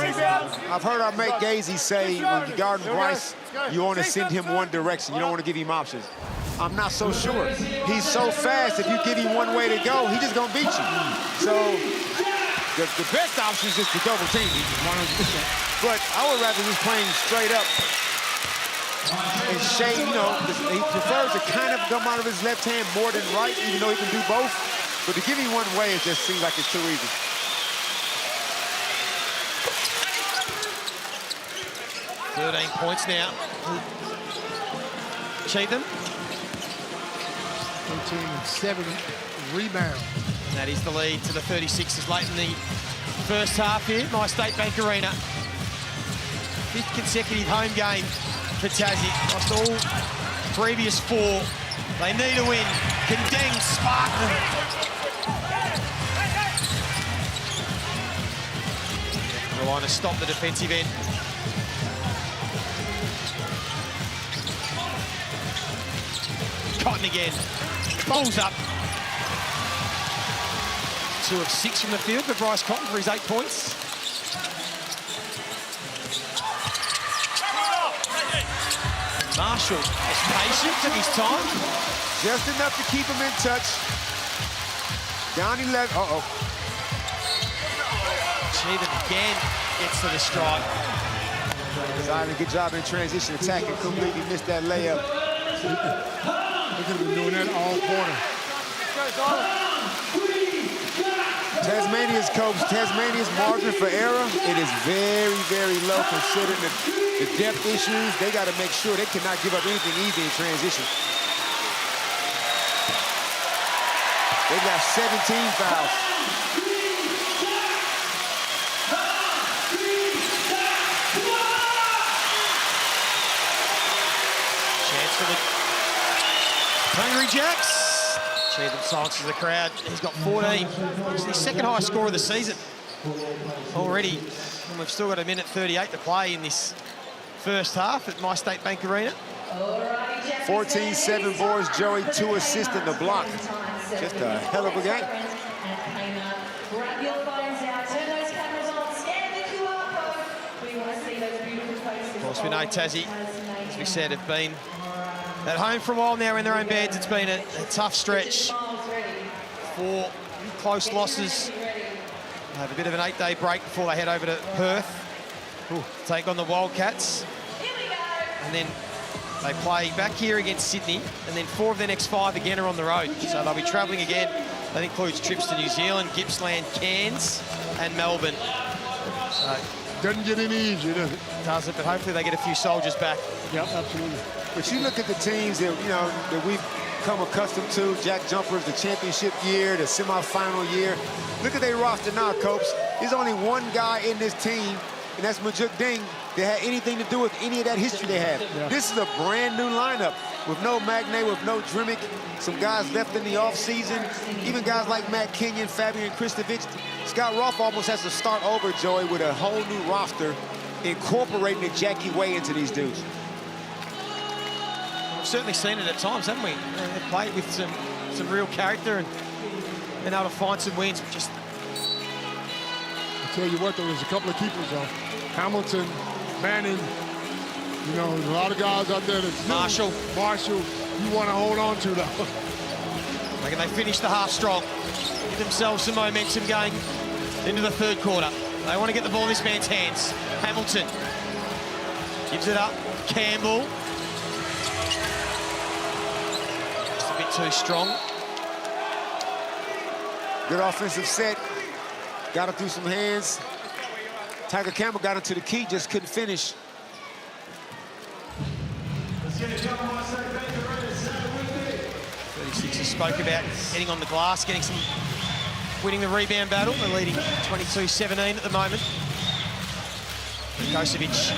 I've heard our mate Gazy say when you guard Bryce, you want to send him one direction. You don't want to give him options. I'm not so sure. He's so fast, if you give him one way to go, he's just going to beat you. So the best option is just to double team him. 100%. But I would rather just playing straight up and shade, he prefers to kind of come out of his left hand more than right, even though he can do both. But to give me one way, it just seems like it's too easy. Points now. Cheatham. 7 rebound. And that is the lead to the 36ers late in the first half here. My State Bank Arena. 5th consecutive home game for Tassie. Lost all previous 4. They need a win. Can Deng spark them? Relying to stop the defensive end. Cotton again. Balls up. 2 of 6 from the field for Bryce Cotton for his 8 points. Marshall was patient, took his time. Just enough to keep him in touch. Down 11. Uh-oh. Cheatham again gets to the strike. Simon, good job in transition attacking. Completely missed that layup. They could have been doing that all quarter. Tasmania's coach, Tasmania's margin for error, it is very, very low considering the depth issues. They got to make sure they cannot give up anything easy in transition. They've got 17 fouls. Chance for the Hungry Jacks. Cheatham silences the crowd. He's got 14. He's the second highest scorer of the season already. And we've still got 1:38 to play in this first half at My State Bank Arena. 14-7 boards, Joey, 2 assists in the block. Just a hell of a game. Grab your phones out, turn those cameras on, scan the QR code. We want to see those beautiful faces. Of course, we know Tassie, as we said, have been at home for a while now in their own beds. It's been a tough stretch. 4 close losses. They have a bit of an 8-day break before they head over to Perth. Take on the Wildcats. And then they play back here against Sydney, and then 4 of their next 5 again are on the road. So they'll be travelling again. That includes trips to New Zealand, Gippsland, Cairns, and Melbourne. So, doesn't get any easier, does it? Doesn't, but hopefully they get a few soldiers back. Yep, absolutely. But you look at the teams that, you know, that we've come accustomed to, JackJumpers, the championship year, the semifinal year. Look at their roster now, Copes. There's only one guy in this team, and that's Majuk Deng, that had anything to do with any of that history they had. Yeah. This is a brand new lineup with no Magnay, with no Drimmick, some guys left in the offseason, even guys like Matt Kenyon, Fabian Kristovich. Scott Roth almost has to start over, Joey, with a whole new roster, incorporating the Jackie way into these dudes. We've certainly seen it at times, haven't we? They've played with some real character and been able to find some wins. Just I'll tell you what, though, there's a couple of keepers, though. Hamilton, Manning, you know, there's a lot of guys out there that's Marshall, you want to hold on to, though. Reckon they finish the half strong. Give themselves some momentum going into the third quarter. They want to get the ball in this man's hands. Hamilton gives it up. Campbell. Just a bit too strong. Good offensive set. Got it through some hands. Tiger Campbell got into the key, just couldn't finish. 36ers spoke about getting on the glass, winning the rebound battle. They're leading 22-17 at the moment. Kosovic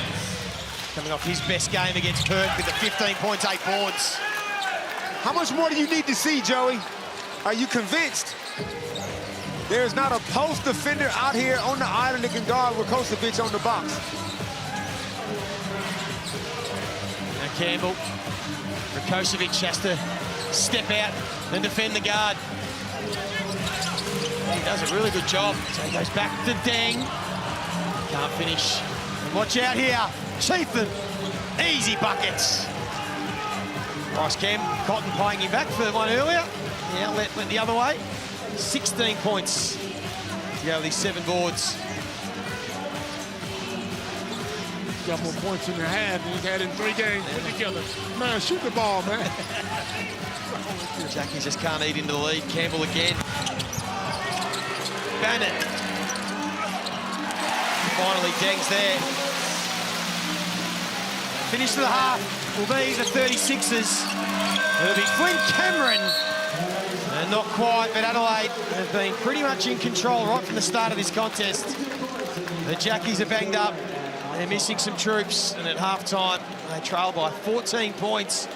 coming off his best game against Perth with the 15 points, 8 boards. How much more do you need to see, Joey? Are you convinced? There's not a post defender out here on the island that can guard Kosovic on the box. Now Campbell, Kosovic has to step out and defend the guard. He does a really good job. So he goes back to Deng. Can't finish. And watch out here, Cheatham. Easy buckets. Nice Cotton playing him back for one earlier. The outlet went the other way. 16 points to go with these 7 boards. Got more points in the half than he's had in 3 games put together. Man, shoot the ball, man. Jackie just can't eat into the lead. Campbell again. Bannon. Finally, Deng's there. Finish to the half will be the 36ers. It'll be Flynn Cameron. And not quite, but Adelaide have been pretty much in control right from the start of this contest. The Jackies are banged up. They're missing some troops, and at half-time, they trail by 14 points.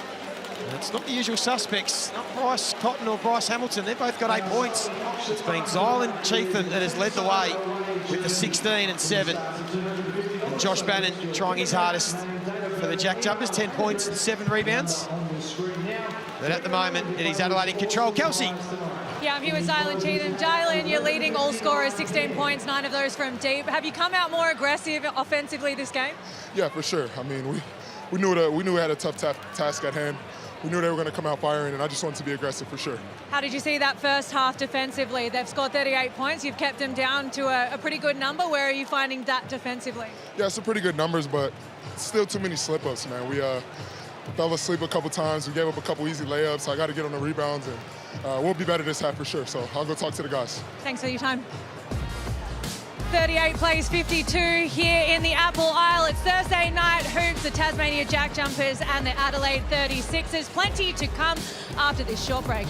And it's not the usual suspects, not Bryce Cotton or Bryce Hamilton. They've both got 8 points. It's been Zylan Cheatham that has led the way with the 16 and 7. And Josh Bannon trying his hardest for the JackJumpers, 10 points and 7 rebounds. But at the moment, it is Adelaide in control. Kelsey. Yeah, I'm here with Zylan Cheatham. Zylan, you're leading all scorers, 16 points, 9 of those from deep. Have you come out more aggressive offensively this game? Yeah, for sure. I mean, we knew we had a tough task at hand. We knew they were going to come out firing, and I just wanted to be aggressive for sure. How did you see that first half defensively? They've scored 38 points. You've kept them down to a pretty good number. Where are you finding that defensively? Yeah, it's some pretty good numbers, but still too many slip-ups, man. We fell asleep a couple times. We gave up a couple easy layups. So I got to get on the rebounds, and we'll be better this half for sure. So I'll go talk to the guys. Thanks for your time. 38 plays 52 here in the Apple Isle. It's Thursday night hoops, the Tasmania JackJumpers and the Adelaide 36ers. Plenty to come after this short break.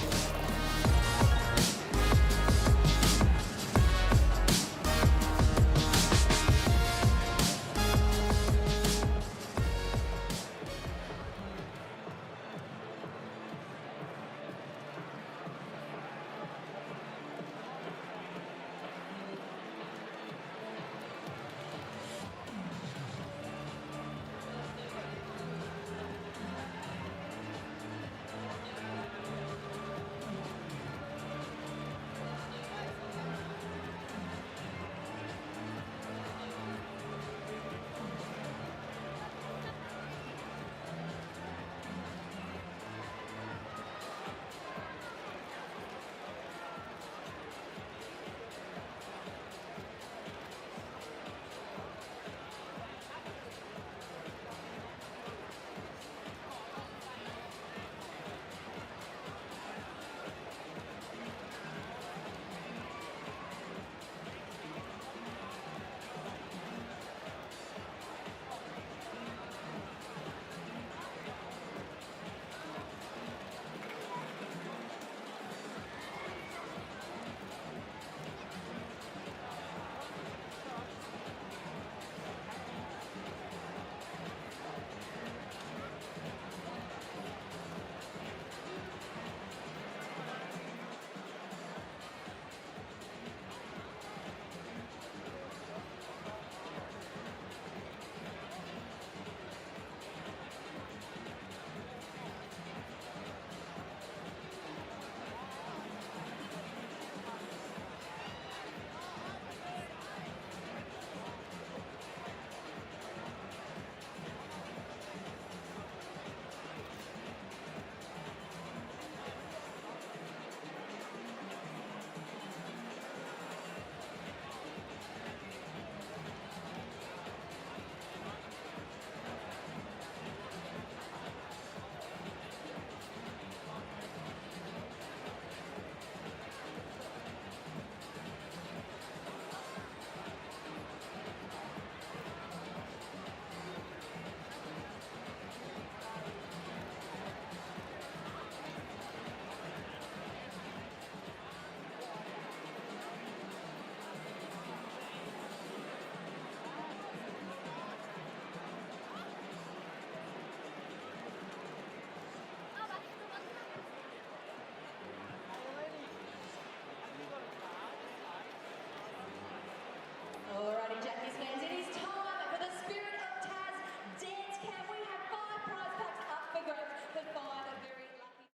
Alrighty, Jackies fans, it is time for the Spirit of Taz Dance Camp. We have 5 prize packs up for grabs for 5 very lucky.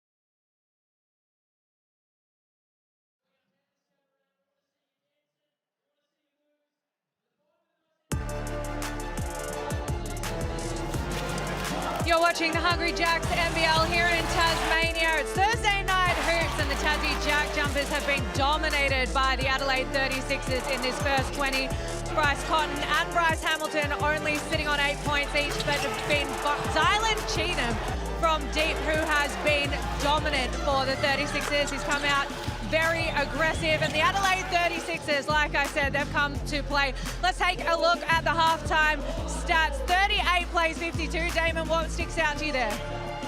You're watching the Hungry Jacks NBL here in Tasmania. It's Thursday night hoops and the Tassie JackJumpers have been dominated by the Adelaide 36ers in this first 20. Bryce Cotton and Bryce Hamilton only sitting on 8 points each, but it's been Zylan Cheatham from deep who has been dominant for the 36ers. He's come out very aggressive. And the Adelaide 36ers, like I said, they've come to play. Let's take a look at the halftime stats. 38 plays 52. Damon, what sticks out to you there?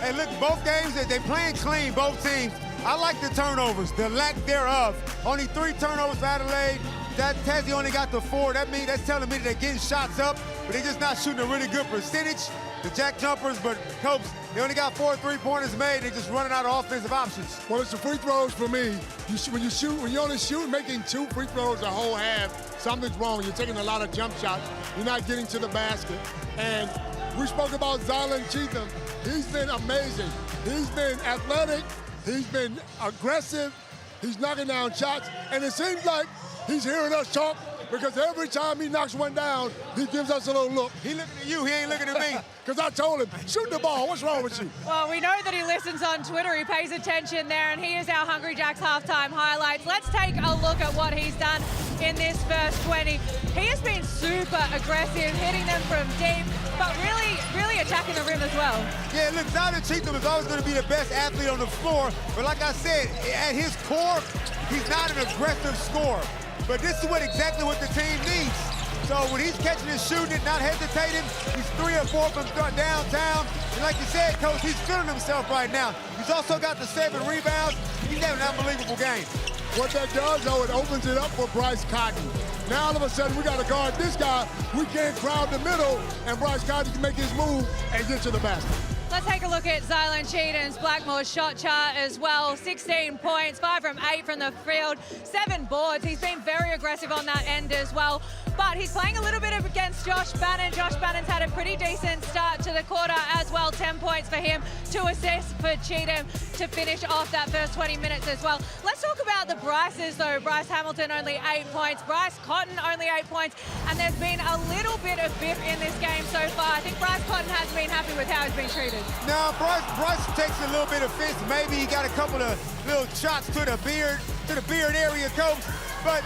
Hey, look, both games, they're playing clean, both teams. I like the turnovers, the lack thereof. Only 3 turnovers for Adelaide. That Tassie only got the 4. That's telling me they're getting shots up, but they're just not shooting a really good percentage. The JackJumpers, but Copes, they only got 4 3-pointers made. They're just running out of offensive options. Well, it's the free throws for me. When you only shoot, making 2 free throws a whole half, something's wrong. You're taking a lot of jump shots. You're not getting to the basket. And we spoke about Zylan Cheatham. He's been amazing. He's been athletic. He's been aggressive. He's knocking down shots. And it seems like he's hearing us talk, because every time he knocks one down, he gives us a little look. He looking at you, he ain't looking at me. Because I told him, shoot the ball, what's wrong with you? Well, we know that he listens on Twitter, he pays attention there, and he is our Hungry Jacks halftime highlights. Let's take a look at what he's done in this first 20. He has been super aggressive, hitting them from deep, but really attacking the rim as well. Yeah, look, Zylan Cheatham is always going to be the best athlete on the floor, but like I said, at his core, he's not an aggressive scorer. But this is exactly what the team needs. So when he's catching and shooting it, not hesitating, he's 3 or 4 from downtown. And like you said, Coach, he's feeling himself right now. He's also got the 7 rebounds. He's having an unbelievable game. What that does, though, it opens it up for Bryce Cotton. Now, all of a sudden, we got to guard this guy. We can't crowd the middle, and Bryce Cotton can make his move and get to the basket. Let's take a look at Zylan Cheatham's Blackmore's shot chart as well. 16 points, 5 from 8 from the field, 7 boards. He's been very aggressive on that end as well. But he's playing a little bit against Josh Bannon. Josh Bannon's had a pretty decent start to the quarter as well. 10 points for him, 2 assists for Cheatham to finish off that first 20 minutes as well. Let's talk about the Bryces though. Bryce Hamilton only 8 points, Bryce Cotton only 8 points, and there's been a little bit of biff in this game so far. I think Bryce Cotton hasn't been happy with how he's been treated. Now, Bryce takes a little bit of offense. Maybe he got a couple of little shots to the beard area, Coach, but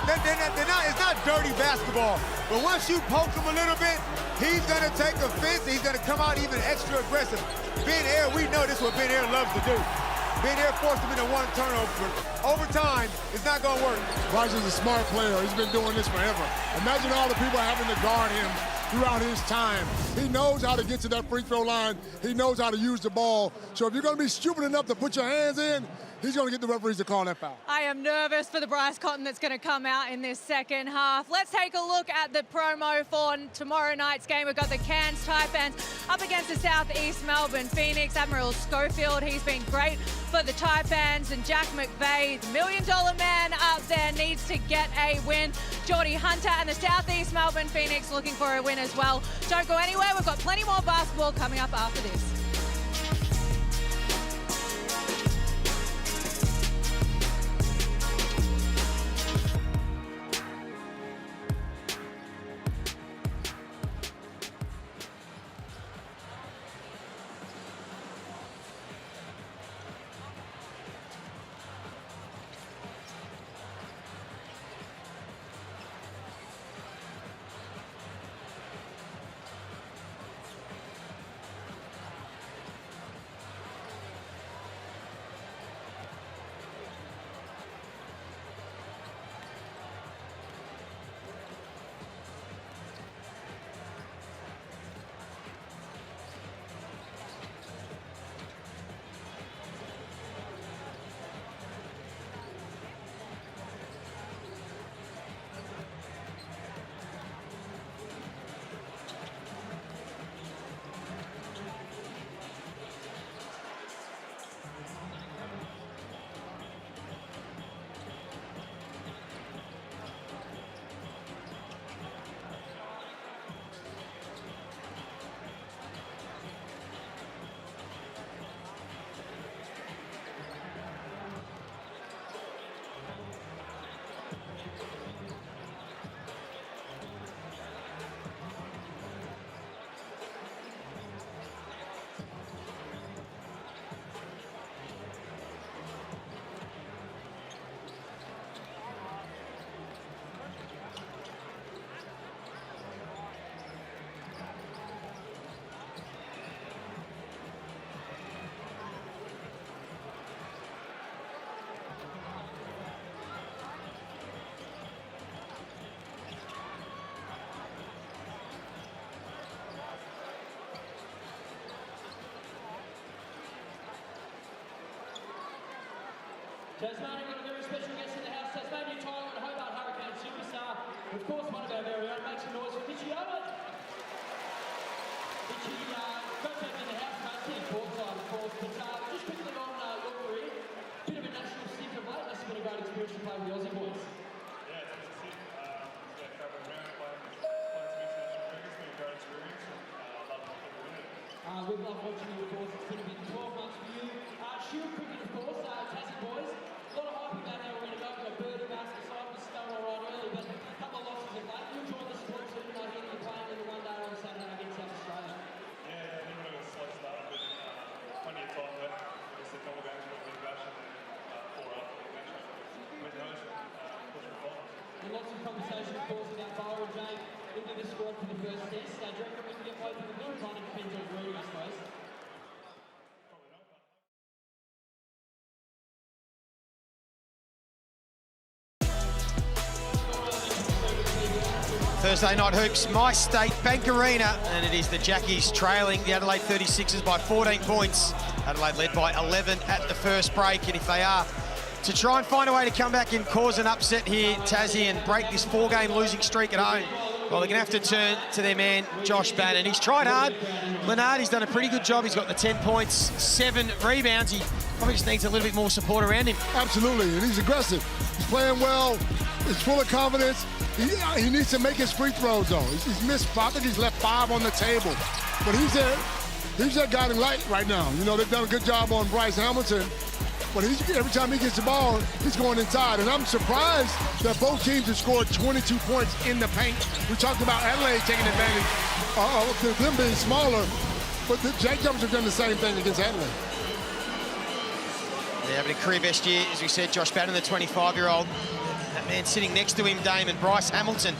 it's not dirty basketball. But once you poke him a little bit, he's going to take offense. He's going to come out even extra aggressive. Ben Air, we know this is what Ben Air loves to do. Ben Air forced him into 1 turnover. Over time, it's not going to work. Bryce is a smart player. He's been doing this forever. Imagine all the people having to guard him throughout his time. He knows how to get to that free throw line. He knows how to use the ball. So if you're going to be stupid enough to put your hands in, he's going to get the referees to call that foul. I am nervous for the Bryce Cotton that's going to come out in this second half. Let's take a look at the promo for tomorrow night's game. We've got the Cairns Taipans up against the Southeast Melbourne Phoenix. Admiral Schofield, he's been great for the Taipans, and Jack McVeigh, the $1 million man up there, needs to get a win. Geordie Hunter and the Southeast Melbourne Phoenix looking for a win as well. Don't go anywhere. We've got plenty more basketball coming up after this. Tasmania got a very special guest in the house. Tasmania, Thailand, Hobart Hurricane superstar. Of course, one of our very own. Make some noise for Mitchie Owen. Mitchie, coach in the house, mate. In courtside, of course. But just quickly on your career, bit of a national stint of late. Must have been a great experience to play with the Aussie boys. Yeah, it's been sick. Traveling around, playing some international cricket. It's been a great experience, and love watching the winning. We've loved watching you, of course. It's been a big 12 months for you. Shield cricket, of course, Tassie boys. A lot of hype about how we're going to go. We've got Bird and Basket side. This is going all right early, but a couple of losses of late. You'll join the sport soon. I hear you're playing in the one day on Saturday against South Australia. Yeah, I think we're going to slow start, but plenty of time left. Just a couple of games for a big bash and then 4 after the match. Win those and push for finals. And lots of conversation, of course, about Bowler and Jane into the squad for the first test. Do you reckon we can get both of them? Kind of depends on Rudy, I suppose. Thursday night hoops, My State Bank Arena, and it is the Jackies trailing the Adelaide 36ers by 14 points. Adelaide led by 11 at the first break, and if they are to try and find a way to come back and cause an upset here, Tassie, and break this 4-game losing streak at home, well, they're going to have to turn to their man, Josh Bannon. He's tried hard. Leonard, he's done a pretty good job. He's got the 10 points, 7 rebounds. He probably just needs a little bit more support around him. Absolutely, and he's aggressive. He's playing well. He's full of confidence. He needs to make his free throws, though. He's missed 5. I think he's left 5 on the table. But he's that guiding light right now. You know, they've done a good job on Bryce Hamilton. But every time he gets the ball, he's going inside. And I'm surprised that both teams have scored 22 points in the paint. We talked about Adelaide taking advantage of them being smaller. But the JackJumpers have done the same thing against Adelaide. They're having a career best year, as we said. Josh Bannon, the 25-year-old. That man sitting next to him, Damon, Bryce Hamilton.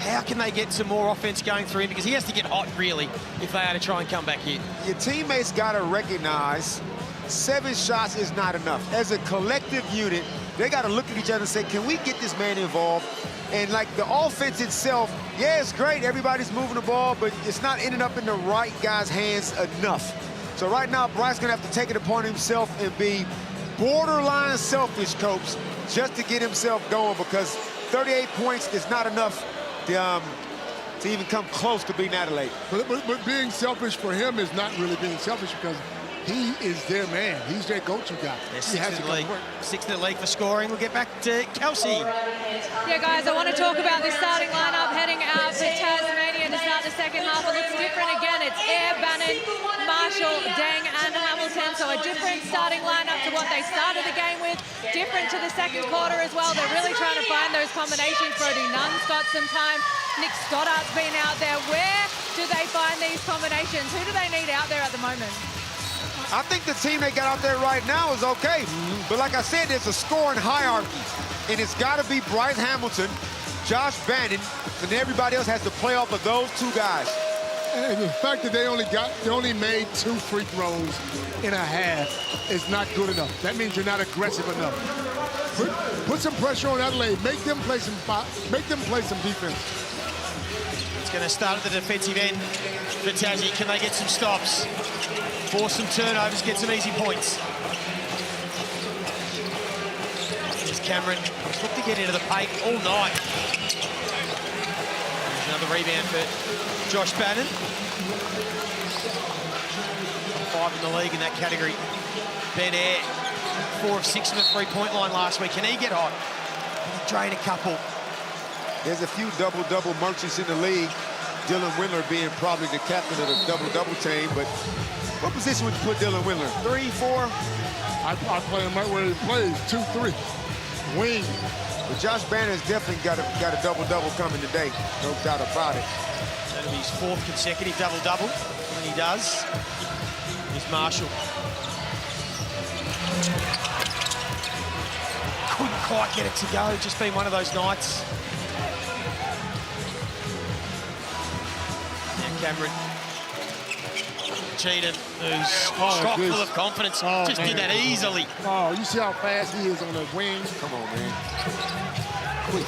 How can they get some more offense going through him? Because he has to get hot, really, if they are to try and come back here. Your teammates got to recognize 7 shots is not enough. As a collective unit, they got to look at each other and say, can we get this man involved? And like the offense itself, yeah, it's great. Everybody's moving the ball, but it's not ending up in the right guy's hands enough. So right now, Bryce going to have to take it upon himself and be borderline selfish, Copes, just to get himself going, because 38 points is not enough to even come close to beating Adelaide. But being selfish for him is not really being selfish, because he is their man. He's their go-to guy. They're 6th in the league. 6th in the league for scoring. We'll get back to Kelsey. Yeah, guys, I want to talk about this starting lineup heading out for Tasmania to start the second half. It looks different again. It's Air, Bannon, Marshall, Deng, and Hamilton. So a different starting lineup to what they started the game with. Different to the second quarter as well. They're really trying to find those combinations. Brody Nunn's got some time. Nick Stoddart's been out there. Where do they find these combinations? Who do they need out there at the moment? I think the team they got out there right now is okay. But like I said, there's a scoring hierarchy. And it's got to be Bryce Hamilton, Josh Bannon, and everybody else has to play off of those 2 guys. And the fact that they only made 2 free throws in a half is not good enough. That means you're not aggressive enough. Put some pressure on Adelaide. Make them play some defense. It's going to start at the defensive end for Tassie. Can they get some stops? Force some turnovers, get some easy points. Here's Cameron. He's looked to get into the paint all night. There's another rebound for Josh Bannon. 5 in the league in that category. Ben Air, 4 of 6 from the three-point line last week. Can he get hot? Drain a couple. There's a few double-double merchants in the league. Dylan Windler being probably the captain of the double-double team, but what position would you put Dylan Windler? 3, 4? I play him right where he plays, 2, 3. Wing. But Josh Bannon's definitely got a double-double coming today. No doubt about it. That'll be his 4th consecutive double-double. When he does, here's Marshall. Couldn't quite get it to go. Just been one of those nights. Cameron. Cheatham, who's chock full of confidence, just did that easily. Oh, you see how fast he is on the wing? Come on, man. Quick.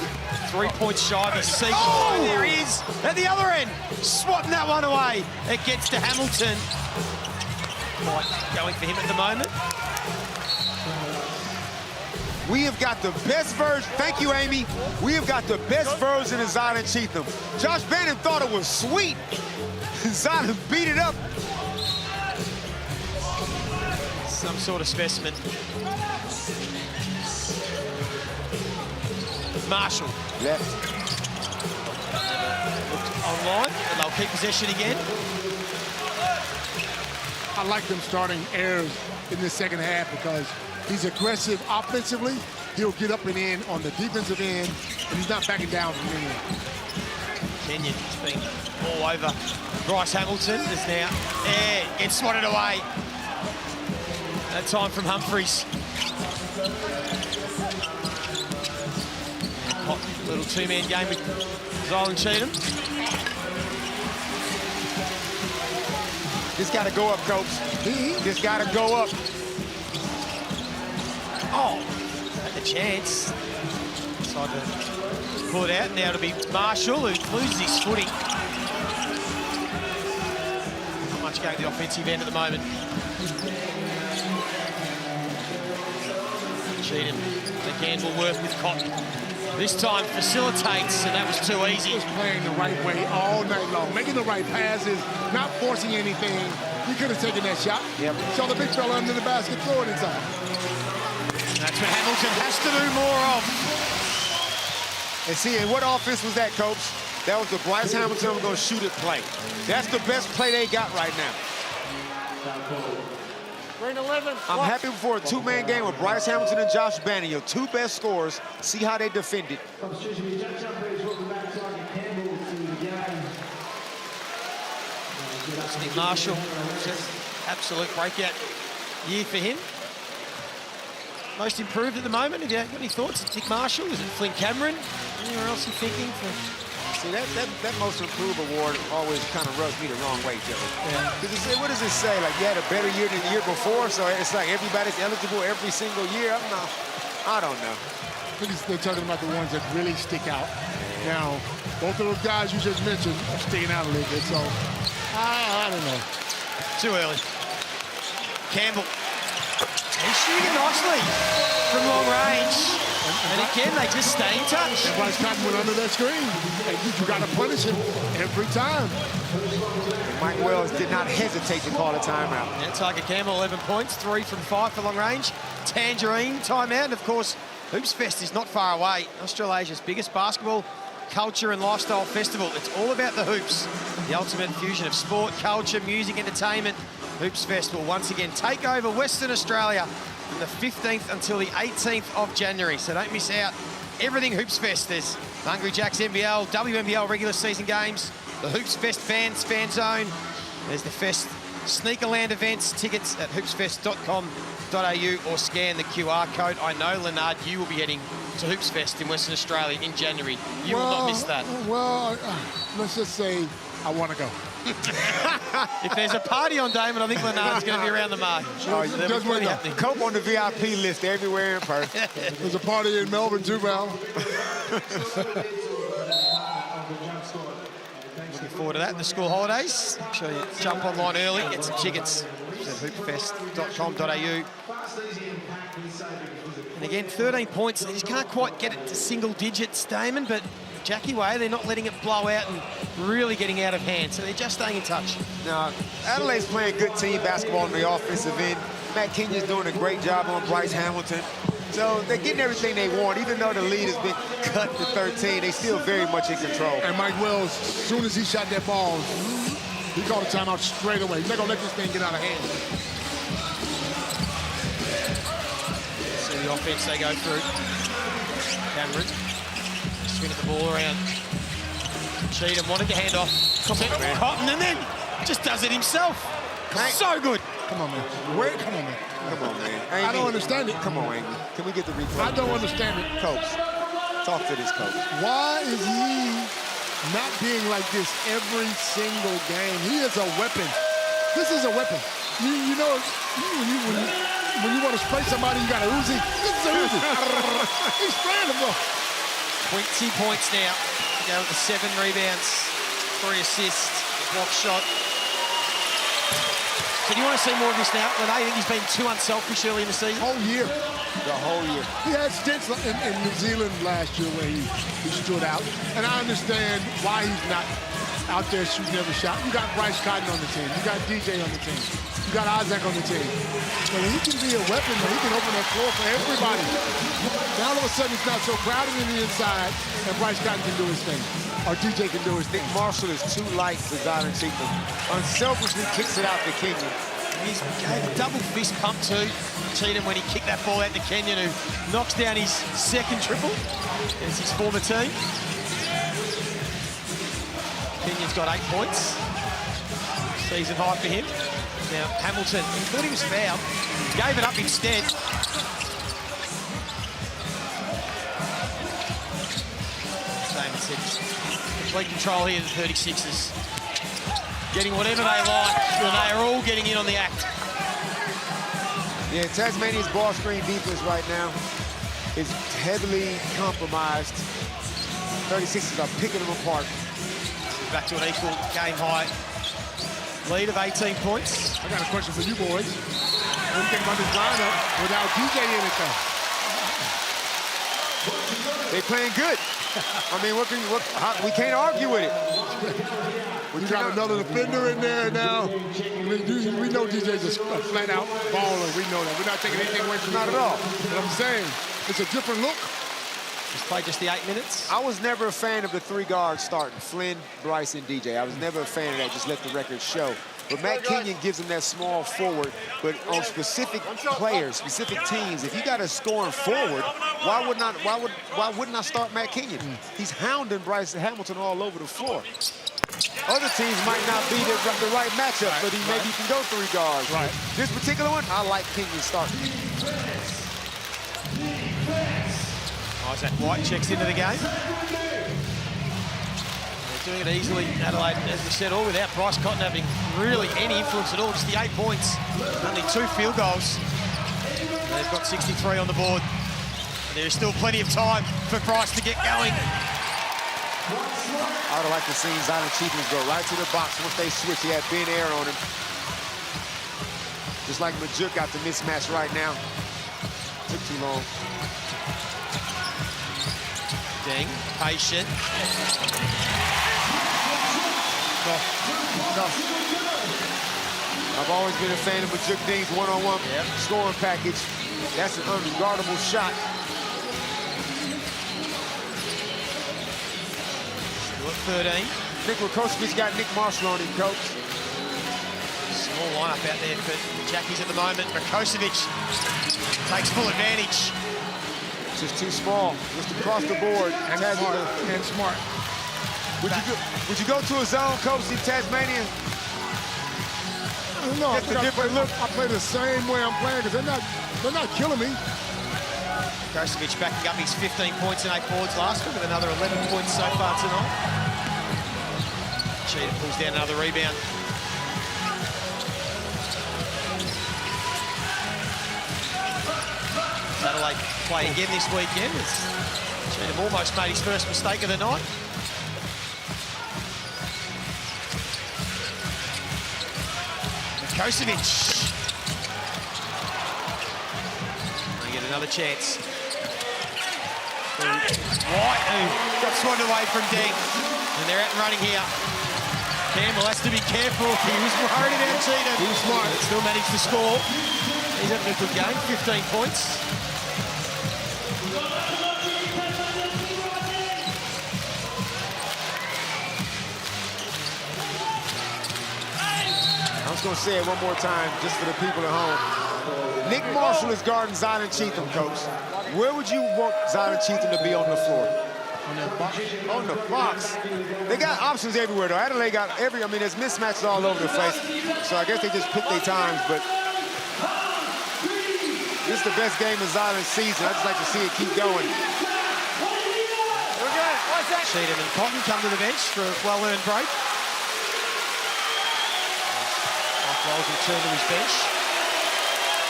3 points shy of his seat. Oh, there he is at the other end. Swatting that one away. It gets to Hamilton. Quite going for him at the moment. We have got the best version. Thank you, Amy. We have got the best version of Zion Cheatham. Josh Bannon thought it was sweet. Zion beat it up. Some sort of specimen. Marshall. Left. Online, and they'll keep possession again. I like them starting Ayers in the second half because he's aggressive offensively. He'll get up and in on the defensive end, and he's not backing down from anywhere. Kenyon has been all over. Bryce Hamilton is now, gets swatted away. That time from Humphreys. Hot little two-man game with Zion Cheatham. Just got to go up, Coach. Just got to go up. Oh, had a chance. Tried to pull it out. Now it'll be Marshall who loses his footing. Not much going to the offensive end at the moment. Cheatham again will work with Cotton. This time facilitates, and that was too easy. He was playing the right way all night long, making the right passes, not forcing anything. He could have taken that shot. Yep. Saw the big fella under the basket, throw it inside. That's what Hamilton has to do more of. And see, and what offense was that, Coach? That was the Bryce Hamilton was going to shoot it play. That's the best play they got right now. I'm happy for a two-man game with Bryce Hamilton and Josh Bannon, your two best scorers. See how they defended. Nick Marshall, absolute breakout year for him. Most improved at the moment. Have you got any thoughts? Nick Marshall? Is it Flynn Cameron? Anywhere else you're thinking? See, that most improved award always kind of rubs me the wrong way, Joey. Yeah. What does it say? Like, you had a better year than the year before, so it's like everybody's eligible every single year. I don't know. I think they're talking about the ones that really stick out. Now, both of those guys you just mentioned are sticking out a little bit, so I don't know. Too early. Campbell. He's shooting nicely from long range. And again, they just stay in touch. And Bryce Cotton went under that screen. And you got to punish him every time. Mike Wells did not hesitate to call a timeout. Yeah, Tiger Campbell, 11 points, 3 from 5 for long range. Tangerine, timeout. And of course, Hoops Fest is not far away. Australasia's biggest basketball, culture and lifestyle festival. It's all about the hoops. The ultimate fusion of sport, culture, music, entertainment. Hoops Fest will once again take over Western Australia from the 15th until the 18th of January. So don't miss out. Everything Hoops Fest. There's Hungry Jack's NBL, WNBL regular season games, the Hoops Fest fans, fan zone. There's the Fest Sneakerland events, tickets at hoopsfest.com.au or scan the QR code. I know, Leonard, you will be heading to Hoops Fest in Western Australia in January. You will not miss that. Well, let's just say I want to go. If there's a party on Damon, I think Leonard's going to be around the mark. Just wait up. Cope on the VIP list everywhere in Perth. There's a party in Melbourne too, Val. Looking forward to that in the school holidays. Make sure you jump online early, get some tickets at hoopfest.com.au. And again, 13 points. They just can't quite get it to single digits, Damon, but Jackie Way, they're not letting it blow out and really getting out of hand, so they're just staying in touch. Now, Adelaide's playing good team basketball on the offensive end. Matt Kenyon's doing a great job on Bryce Hamilton. So they're getting everything they want. Even though the lead has been cut to 13, they still very much in control. And Mike Wells, as soon as he shot that ball, he called a timeout straight away. He's not going to let this thing get out of hand. See the offense they go through. Cameron. Swinging the ball around. Cheatham wanted to hand off. Cotton, and then just does it himself. So good. Come on, man. Come on, man. Come on, man. Amy, I don't understand it. Come on, Amy. Can we get the replay? I don't understand it. Coach, talk to this coach. Why is he not being like this every single game? He is a weapon. This is a weapon. You know, when you want to spray somebody, you got a Uzi. This is a Uzi. He's spraying them, though. 20 points now. Down to 7 rebounds, 3 assists, block shot. So do you want to see more of this now? When I think he's been too unselfish early in the season. Whole year. The whole year. He had stints in New Zealand last year where he stood out. And I understand why he's not out there shooting every shot. You got Bryce Cotton on the team. You got DJ on the team. You got Isaac on the team. So he can be a weapon, man. He can open that floor for everybody. Now all of a sudden it's not so crowded in the inside, and Bryce Cotton can do his thing. Or DJ can do his thing. Nick Marshall is too light for Zion Cheatham. Unselfishly kicks it out to Kenyon. He gave a double fist pump to Cheatham when he kicked that ball out to Kenyon, who knocks down his second triple. It's his former team. Kenyon's got 8 points. Season high for him. Now, Hamilton, he thought he was fouled, gave it up instead. Damon said, complete control here, the 36ers. Getting whatever they like, and they are all getting in on the act. Yeah, Tasmania's ball screen defense right now is heavily compromised. 36ers are picking them apart. Back to an equal game high lead of 18 points. I got a question for you boys. What do you think about this lineup without DJ in it, though? They're playing good. I mean, we can't argue with it. We got another defender in there now. We know DJ's a flat-out baller. We know that. We're not taking anything away from him. Not at all. But I'm saying, it's a different look. He's played just the 8 minutes. I was never a fan of the 3 guards starting, Flynn, Bryce, and DJ. I was never a fan of that, just let the record show. But Matt Kenyon gives him that small forward, but on specific players, specific teams, if you got a scoring forward, why wouldn't I start Matt Kenyon? He's hounding Bryce Hamilton all over the floor. Other teams might not be the right matchup, but maybe you can go 3 guards. Right. This particular one, I like Kenyon starting. Isaac White checks into the game. They're doing it easily, Adelaide, as we said, all without Bryce Cotton having really any influence at all. Just the 8 points, only 2 field goals. They've got 63 on the board. There's still plenty of time for Bryce to get going. I would have liked to see Zion Cheatham go right to the box once they switch. He had Ben Air on him. Just like Majuk got the mismatch right now. Took too long. Ding, patient. I've always been a fan of Majuk Ding's one-on-one scoring package. That's an unguardable shot. Still at 13. Nick Rakocevic got Nick Marshall on him, coach. Small lineup out there for Jackies at the moment. Rakocevic takes full advantage. Just too small, just across the board. And smart. Would you go to a zone, coach, in Tasmania? No, I Just a different look. I play the same way I'm playing because they're not killing me. Rakocevic backing up his 15 points and 8 boards last week with another 11 points so far tonight. Cheetah pulls down another rebound. Adelaide play again this weekend. Cheatham almost made his first mistake of the night. Rakocevic. They get another chance. White, who got swatted away from Deng. And they're out and running here. Campbell has to be careful. He was worried about Cheatham. He was smart. But still managed to score. He's having a good game, 15 points. I was going to say it one more time, just for the people at home. Nick Marshall is guarding Zion Cheatham, coach. Where would you want Zion Cheatham to be on the floor? On that box. On the box. They got options everywhere, though. Adelaide got there's mismatches all over the place. So I guess they just pick their times, but this is the best game of Zion's season. I just like to see it keep going. Cheatham and Cotton come to the bench for a well-earned break. Rolls return to his bench.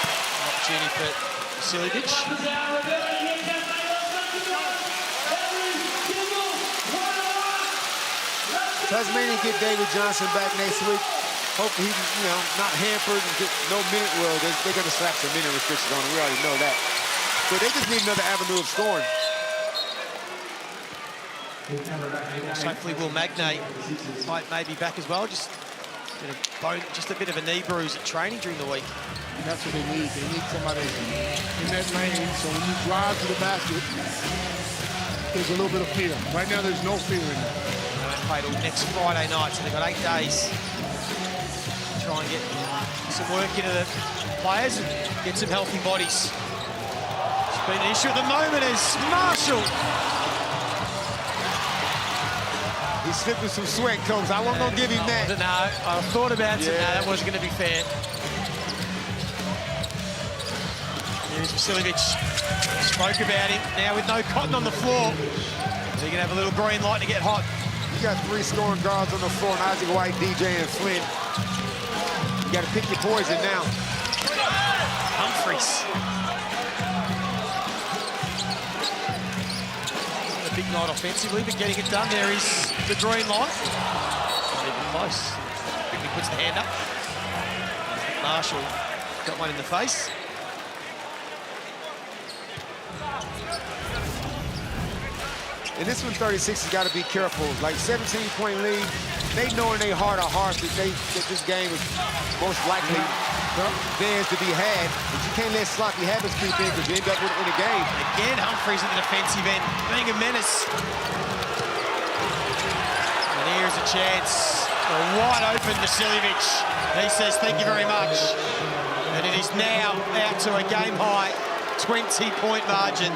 An opportunity for Silidic. Tasmania get David Johnson back next week. hopefully he's, you know, not hampered and get no minute. Well, they're going to slap some minute restrictions on him. We already know that. So they just need another avenue of scoring. Hopefully Will Magnay might maybe back as well. Just a bit of a knee bruise at training during the week. That's what they need. They need somebody in that lane, so when you drive to the basket, there's a little bit of fear. Right now, there's no fear in it. They don't play till next Friday night, so they've got 8 days to try and get some work into the players and get some healthy bodies. It's been an issue at the moment is Marshall. He's slipping some sweat, Coach. I wasn't going to give him that. No, I thought about it. No, that wasn't going to be fair. Here's Vasiljevic. Spoke about him. Now with no Cotton on the floor, so he can have a little green light to get hot. You got 3 scoring guards on the floor, and Isaac White, DJ, and Flynn. You got to pick your poison now. Humphries. A big night offensively, but getting it done. There is the green light. Not even close. Quickly puts the hand up. Marshall got one in the face. And this one, 36, has got to be careful. Like 17-point lead, they know in their heart of hearts that this game is most likely theirs to be had. But you can't let sloppy habits creep in because you end up with it in the game. Again, Humphries at the defensive end, being a menace. And here's a chance. A wide open Vasiljevic. He says, thank you very much. And it is now out to a game-high 20-point margin.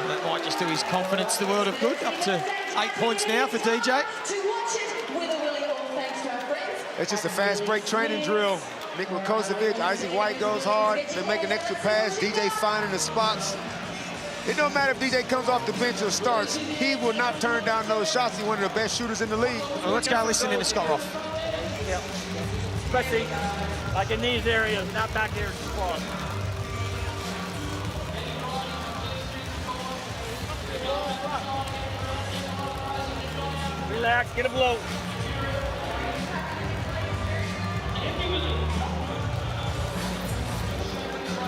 That might just do his confidence the world of good. Up to 8 points now for DJ. It's just a fast break training drill. Nikola Kozovic, Isaac White goes hard. They make an extra pass. DJ finding the spots. It don't matter if DJ comes off the bench or starts. He will not turn down those shots. He's one of the best shooters in the league. Well, let's go listen in to Scott Roth. Yeah. Especially like in these areas, not back here too far. Relax, get a blow.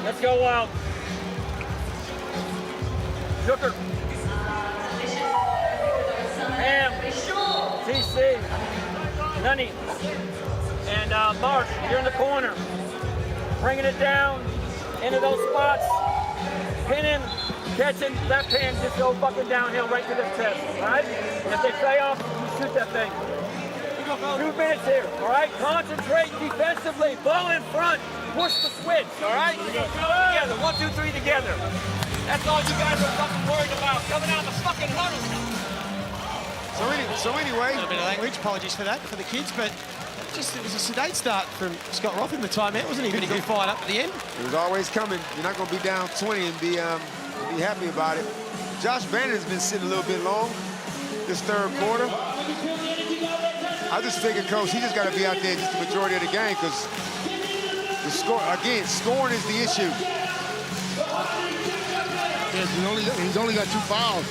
Let's go wild. Jooker. Ham. TC. Nunny. And Marsh, you're in the corner. Bringing it down into those spots. Pinning. Catching that pin, just go fucking downhill right to the chest, all right? And if they stay off, you shoot that thing. 2 minutes here, all right? Concentrate defensively, ball in front, push the switch, all right? Together, 1, 2, 3 together. That's all you guys are fucking worried about, coming out of the fucking huddle. So anyway. A little bit of language, apologies for that, for the kids, but just it was a sedate start from Scott Roth in the timeout, wasn't he? But he got fired up at the end. It was always coming. You're not going to be down 20 and be happy about it. Josh Bannon's been sitting a little bit long this third quarter. I just figured, Coach, he just got to be out there just the majority of the game because the scoring is the issue. Yeah, he's only got 2 fouls.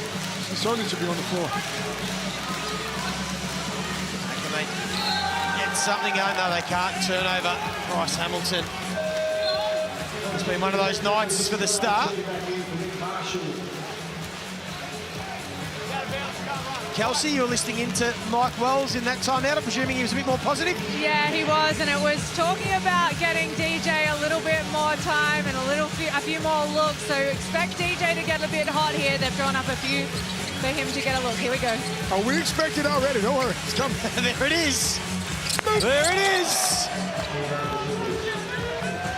He certainly should be on the floor. Can they get something going? No, they can't. Turnover. Bryce Hamilton. It's been one of those nights for the start. Kelsey, you were listening into Mike Wells in that timeout. I'm presuming he was a bit more positive? Yeah, he was, and it was talking about getting DJ a little bit more time and a few more looks. So expect DJ to get a bit hot here. They've drawn up a few for him to get a look. Here we go. Oh, we expect it already. Don't worry. It's coming. There it is. There it is.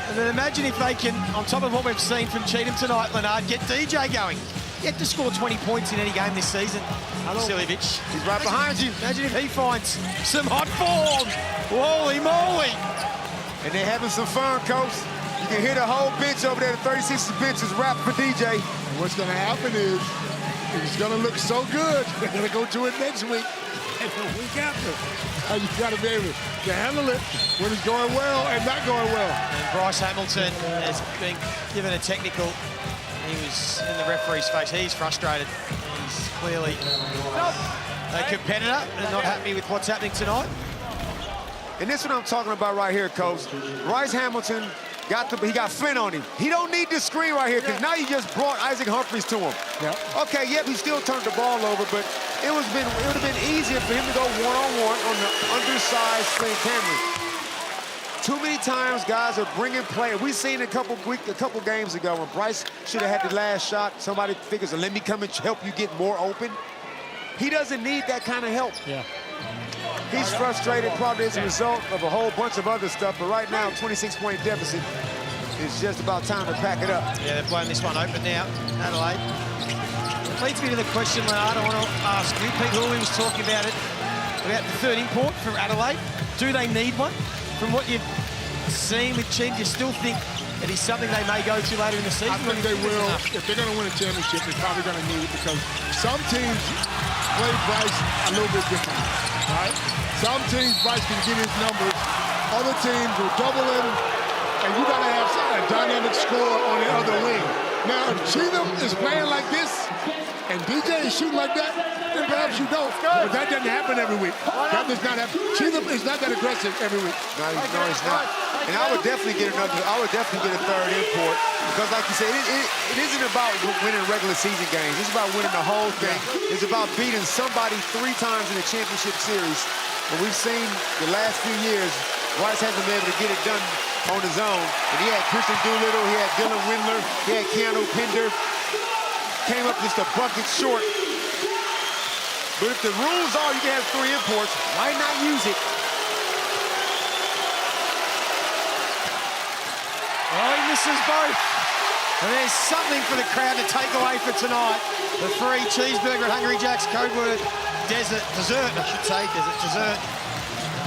And then imagine if they can, on top of what we've seen from Cheatham tonight, Leonard, get DJ going. Yet to score 20 points in any game this season. Vasiljevic. He's right behind you. Imagine if he finds some hot form. Holy moly. And they're having some fun, Coach. You can hear the whole bench over there. The 36 bench is wrapped for DJ. And what's going to happen is it's going to look so good. They're going to go to it next week and the week after. You got to be able to handle it when it's going well and not going well. And Bryce Hamilton has been given a technical. He was in the referee's face. He's frustrated. He's clearly a competitor and not happy with what's happening tonight. And this is what I'm talking about right here, Coach. Bryce Hamilton he got Flynn on him. He don't need this screen right here because now you just brought Isaac Humphries to him. Okay, yep, he still turned the ball over, but it would have been easier for him to go one-on-one on the undersized Flynn Cameron. Too many times guys are bringing play. We've seen a couple games ago when Bryce should have had the last shot. Somebody figures, let me come and help you get more open. He doesn't need that kind of help. He's frustrated probably as a result of a whole bunch of other stuff, but right now, 26-point deficit. It's just about time to pack it up. Yeah, they're blowing this one open now, Adelaide. It leads me to the question, Leonard, I want to ask you. Pete Hooley was talking about it, about the third import for Adelaide. Do they need one? From what you've seen with Chin, do you still think it is something they may go to later in the season? I think they will. If they're going to win a championship, they're probably going to need it because some teams play Bryce a little bit differently, right? Some teams, Bryce can get his numbers. Other teams will double him, and you got to have a dynamic score on the other wing. Now, if Cheatham is playing like this and DJ is shooting like that, then perhaps you don't. But that doesn't happen every week. That does not happen. Cheatham is not that aggressive every week. No, he's not. And I would definitely get a third import because, like you said, it isn't about winning regular season games. It's about winning the whole thing. It's about beating somebody 3 times in a championship series. And we've seen the last few years, Bryce hasn't been able to get it done on his own. And he had Christian Doolittle, he had Dylan Windler, he had Keanu Pinder. Came up just a bucket short. But if the rules are you can have 3 imports, why not use it? Oh, he misses both. And there's something for the crowd to take away for tonight. The free cheeseburger at Hungry Jack's, code word dessert, I should say, dessert.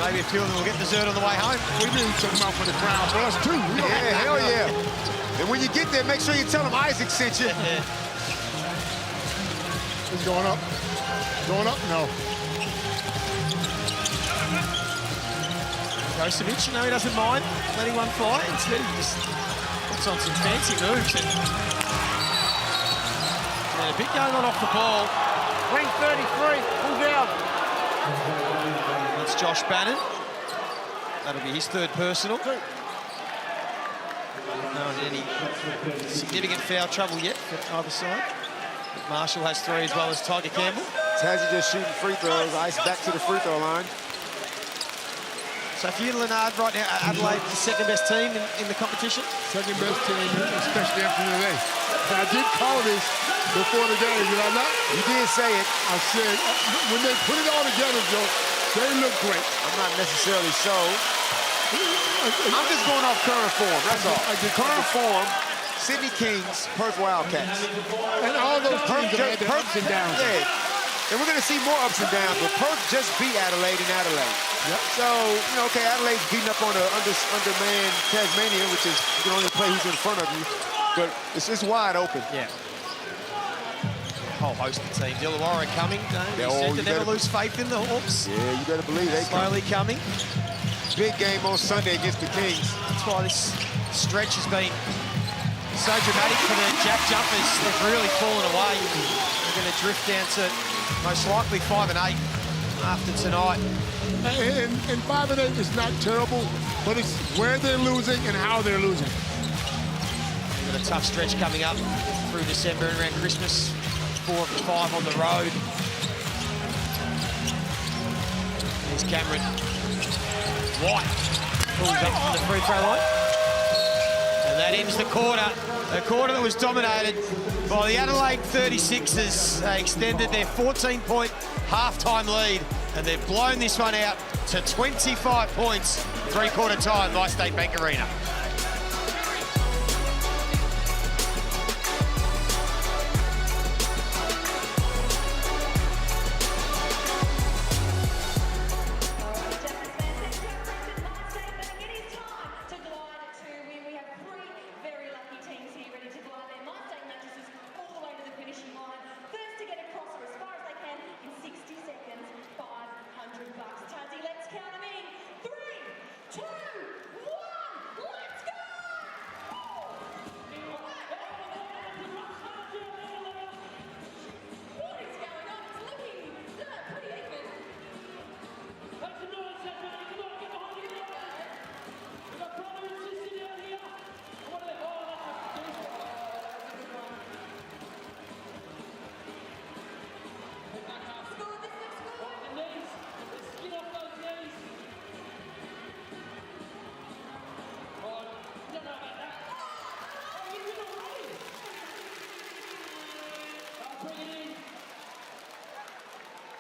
Maybe a few of them will get dessert on the way home. We need something out for the crowd, for us too. Yeah, hell yeah. And when you get there, make sure you tell them Isaac sent you. It's going up. Going up? No. Kosovic, no, he doesn't mind letting one fly. Instead, he just puts on some fancy moves. And a bit going on off the ball. Wing 33, pull down. That's Josh Bannon. That'll be his third personal. No one in any significant foul trouble yet for either side. But Marshall has 3 as well as Tiger Campbell. Tassie just shooting free throws. Ice back to the free throw line. So for you, Leonard, right now, Adelaide, the second-best team in the competition? Second best team, especially after today. And I did call this before the game, did I not? You did say it. I said, when they put it all together, Joe, they look great. I'm not necessarily so. I'm just going off current form, that's all. Current form, Sydney Kings, Perth Wildcats. And all those teams have had their ups and downs. Yeah. And we're going to see more ups and downs, but Perth just beat Adelaide in Adelaide. Yep. So, you know, okay, Adelaide's beating up on the undermanned Tasmania, which is you can only play who's in front of you, but it's just wide open. Yeah. A whole host of teams. Illawarra coming. You said to never lose faith in the Hawks. Yeah, you better believe they slowly coming. Big game on Sunday against the Kings. That's why this stretch has been so dramatic for the JackJumpers. They've really fallen away. They're going to drift down to most likely 5 and 8 after tonight. And 5 and 8 is not terrible, but it's where they're losing and how they're losing. We've got a tough stretch coming up through December and around Christmas. 4 of the 5 on the road. Here's Cameron. White pulls up from the free throw line. And that ends the quarter. A quarter that was dominated by the Adelaide 36ers. They extended their 14-point halftime lead, and they've blown this one out to 25 points, 3-quarter time by State Bank Arena.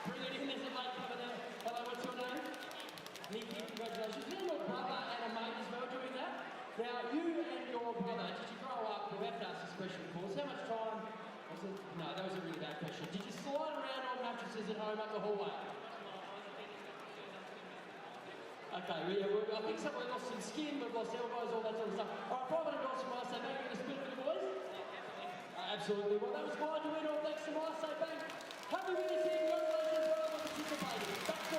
Brilliant. There's a mate coming there. Hello, what's your name? Nikki, congratulations. You and your brother and a mate as well doing that. Now, you and your brother, did you grow up, we have to ask this question, of course, how much time, no, that was a really bad question. Did you slide around on mattresses at home up the hallway? Okay, I think someone lost some skin, we've lost elbows, all that sort of stuff. All right, private endorsement from Say Bank, going to spin for the boys? Absolutely. Well, that was fine to win all thanks to Say Bank. Happy with this team, congratulations, well done for participating. Back to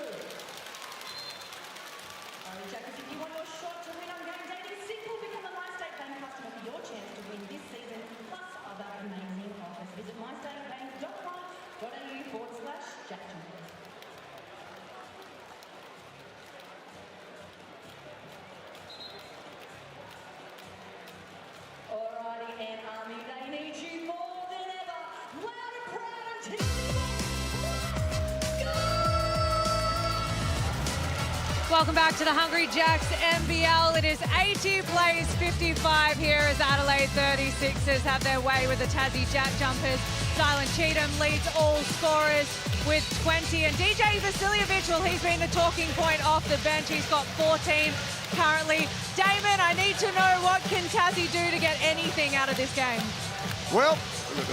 Jackers, if you want your shot to win on game day, it is simple. Become a MyState Bank customer for your chance to win this season, plus other amazing offers. Visit mystatebank.com.au/JackJumpers. Alrighty, and Army, they need you more than ever. Loud and proud until Welcome back to the Hungry Jacks NBL. It is 80 plays 55 here as Adelaide 36ers have their way with the Tassie JackJumpers. Dylan Cheatham leads all scorers with 20. And DJ Vasiljevic, well, he's been the talking point off the bench. He's got 14 currently. Damon, I need to know, what can Tassie do to get anything out of this game? Well,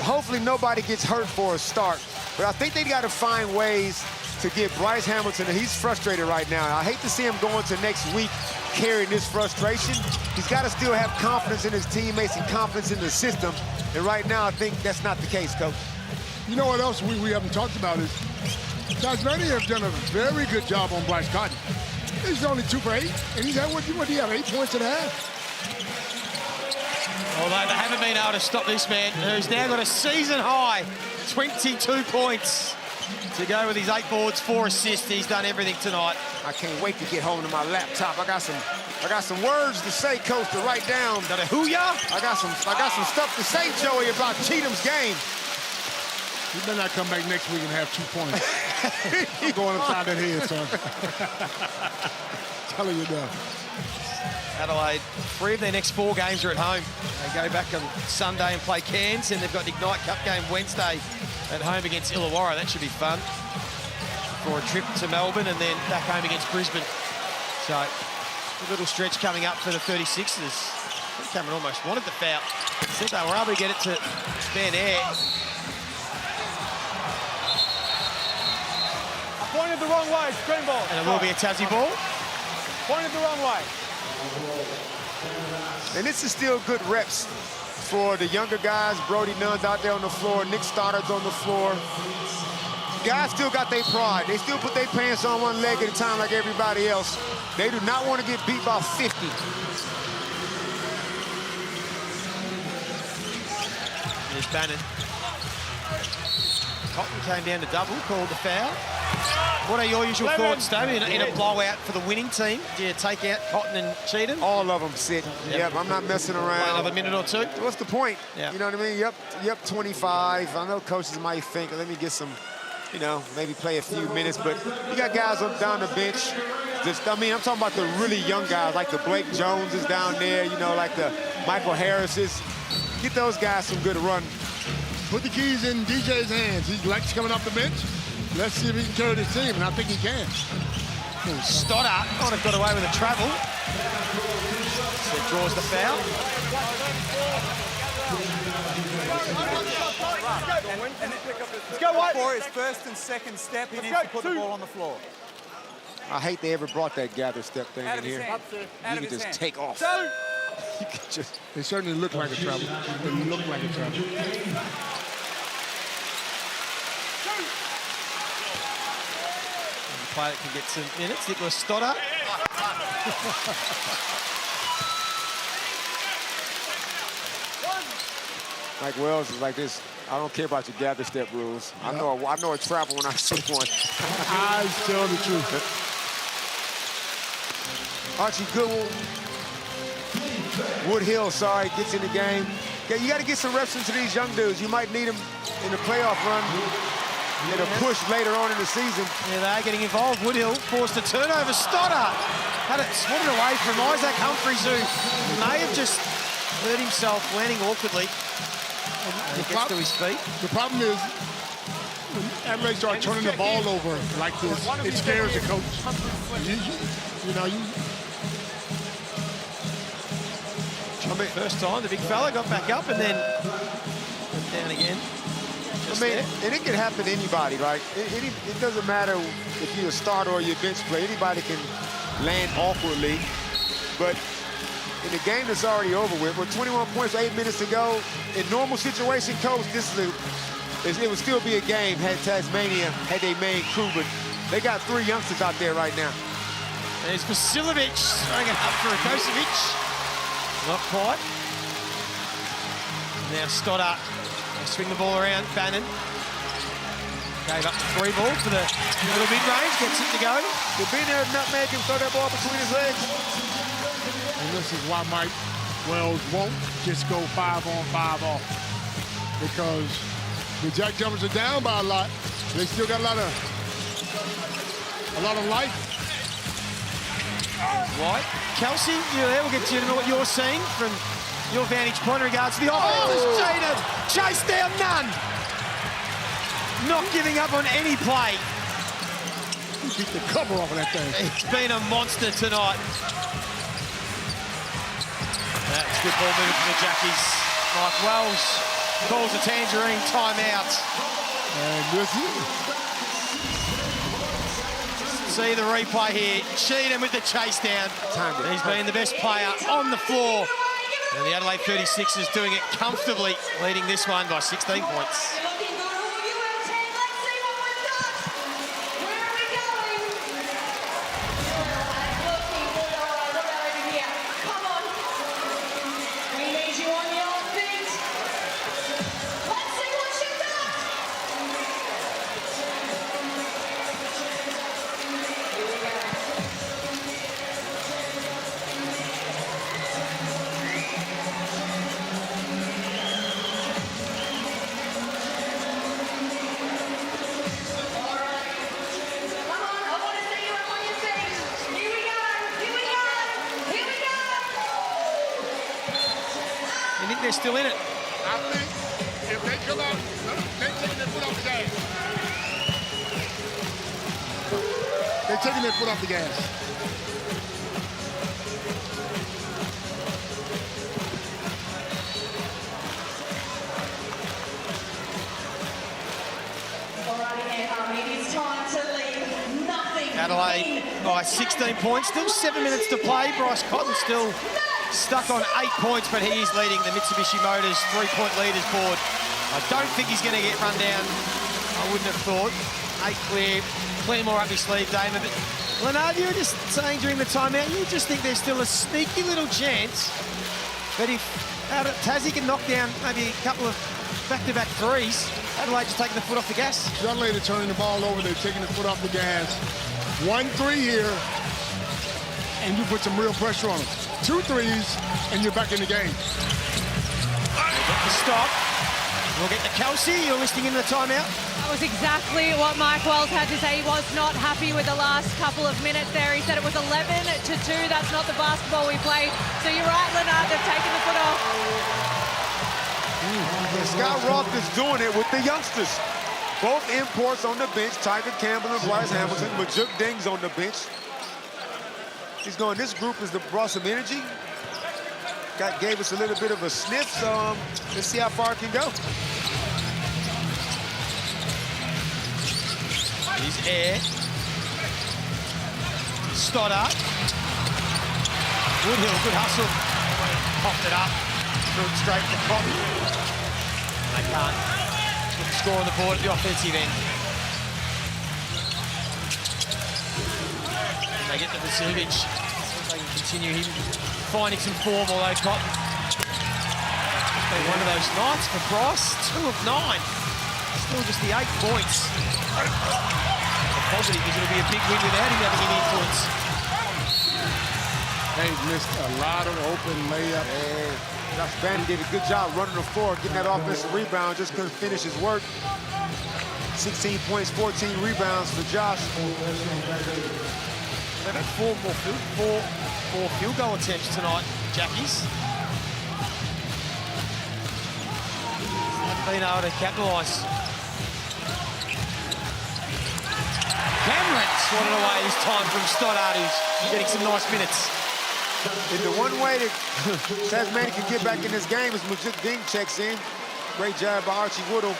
hopefully nobody gets hurt for a start. But I think they got to find ways to get Bryce Hamilton, and he's frustrated right now. I hate to see him going to next week carrying this frustration. He's got to still have confidence in his teammates and confidence in the system. And right now, I think that's not the case, Coach. You know what else we haven't talked about is Tasmania have done a very good job on Bryce Cotton. He's only 2 for 8, and he's had, what do you have, 8 points and a half? Although they haven't been able to stop this man, who's now got a season high 22 points. To go with his 8 boards, 4 assists. He's done everything tonight. I can't wait to get home to my laptop. I got some words to say, Coach, to write down. Got a hoo-ya? I got some stuff to say, Joey, about Cheatham's game. He better not come back next week and have 2 points. I'm going upside that head, son. Telling you now. Adelaide, 3 of their next 4 games are at home. They go back on Sunday and play Cairns, and they've got the Ignite Cup game Wednesday at home against Illawarra. That should be fun. For a trip to Melbourne and then back home against Brisbane. So, a little stretch coming up for the 36ers. I think Cameron almost wanted the foul. I think they were able to get it to Ben Eyre. Pointed the wrong way, screen ball. And it will be a Tassie ball. Pointed the wrong way. And this is still good reps for the younger guys. Brody Nunn's out there on the floor. Nick Stoddard's on the floor. Guys still got their pride. They still put their pants on one leg at a time like everybody else. They do not want to get beat by 50. Here's Bannon. Cotton came down to double, called the foul. What are your usual thoughts, Damien, in a blowout for the winning team? Do you take out Cotton and Cheatham? All of them sit. Yep, I'm not messing around. Play another minute or 2. What's the point? Yep. You know what I mean? Yep, 25. I know coaches might think, let me get some, you know, maybe play a few minutes, but you got guys up down the bench. I'm talking about the really young guys, like the Blake Joneses down there, you know, like the Michael Harrises. Get those guys some good run. Put the keys in DJ's hands. He likes coming off the bench. Let's see if he can carry this team, and I think he can. Stoddard might have got away with a travel. So draws the foul. Let's go, White. For his first and second step, he needs to put the ball on the floor. I hate they ever brought that gather step thing in here. You can just take off. You can just. They certainly look like a travel. They look like a travel. Player that can get some minutes. It was Stoddard. Mike Wells is like this. I don't care about your gather step rules. I know a travel when I see one. I tell the truth. Archie Goodwin. Woodhill, sorry, gets in the game. Yeah, you got to get some reps into these young dudes. You might need them in the playoff run. And a push later on in the season. Yeah, they are getting involved. Woodhill forced a turnover. Stoddard had it swatted away from Isaac Humphries, who may have just hurt himself, landing awkwardly. And he gets to his feet. The problem is, when Adelaide start turning the ball over like this, it scares the coach. You know, First time, the big fella got back up and then went down again. I mean, and it can happen to anybody, right? It doesn't matter if you're a starter or you're a bench player. Anybody can land awkwardly. But in the game that's already over with 21 points, 8 minutes to go, in normal situation, coach, it would still be a game had Tasmania had their main crew, but they got 3 youngsters out there right now. There's Vasilovic throwing it up for Rakocevic. Not quite. Now Stoddart. They swing the ball around. Bannon gave up the 3 ball for the little mid-range. Gets it to go. He'll be there, nutmeg and throw that ball between his legs. And this is why Mike Wells won't just go 5-on-5 off. Because the JackJumpers are down by a lot. They still got a lot of life. White. Kelsey, you're there. We'll get you to know what you're seeing from your vantage point in regards to the offense. Jaded. Chase down, none. Not giving up on any play. Keep the cover off of that thing. It's been a monster tonight. That's good ball movement for the Jackies. Mike Wells calls a tangerine timeout. And this See the replay here. Cheatham with the chase down. He's been the best player on the floor. And the Adelaide 36ers doing it comfortably, leading this one by 16 points. You think they're still in it? I think if they come out, they're taking their foot off the gas. They're taking their foot off the gas. It's time to leave. Nothing. Adelaide by 16 points, still 7 minutes to play. Bryce Cotton still stuck on 8 points, but he is leading the Mitsubishi Motors 3-point leaders board. I don't think he's going to get run down. I wouldn't have thought. 8 clear, plenty more up his sleeve, Damon. But Leonard, you were just saying during the timeout, you just think there's still a sneaky little chance that if Tassie can knock down maybe a couple of back-to-back threes, Adelaide just taking the foot off the gas. Adelaide are turning the ball over. They're taking the foot off the gas. 1-3 here, and you put some real pressure on them. 2 threes, and you're back in the game. Get the stop. We'll get to Kelsey. You're listening in the timeout. That was exactly what Mike Wells had to say. He was not happy with the last couple of minutes there. He said it was 11-2. That's not the basketball we play. So you're right, Leonard. They've taken the foot off. Scott Roth is doing it with the youngsters. Both imports on the bench, Tiger Campbell and Bryce Hamilton. Majuk Ding's on the bench. He's going, this group has brought some energy. Gave us a little bit of a sniff, so let's see how far it can go. He's air. Stoddart. Woodhill, good hustle. Popped it up. Threw it straight to Cotton. They can't put the score on the board at the offensive end. And they get to Vasilovic. They can continue him finding some form, although Cotton. It's been one of those nights for Bryce. 2 of 9. Still just the 8 points. Positive because it'll be a big win without him having any influence. They've missed a lot of open layups. Josh Bannon did a good job running the floor, getting that offensive rebound, just couldn't finish his work. 16 points, 14 rebounds for Josh. They've had 4 more field goal attempts tonight, Jackies. Haven't been able to capitalise. swatted away this time from Stoddart, who's getting some nice minutes. And the one way that Tasmania can get back in this game is Majuk Ding checks in. Great job by Archie Woodle.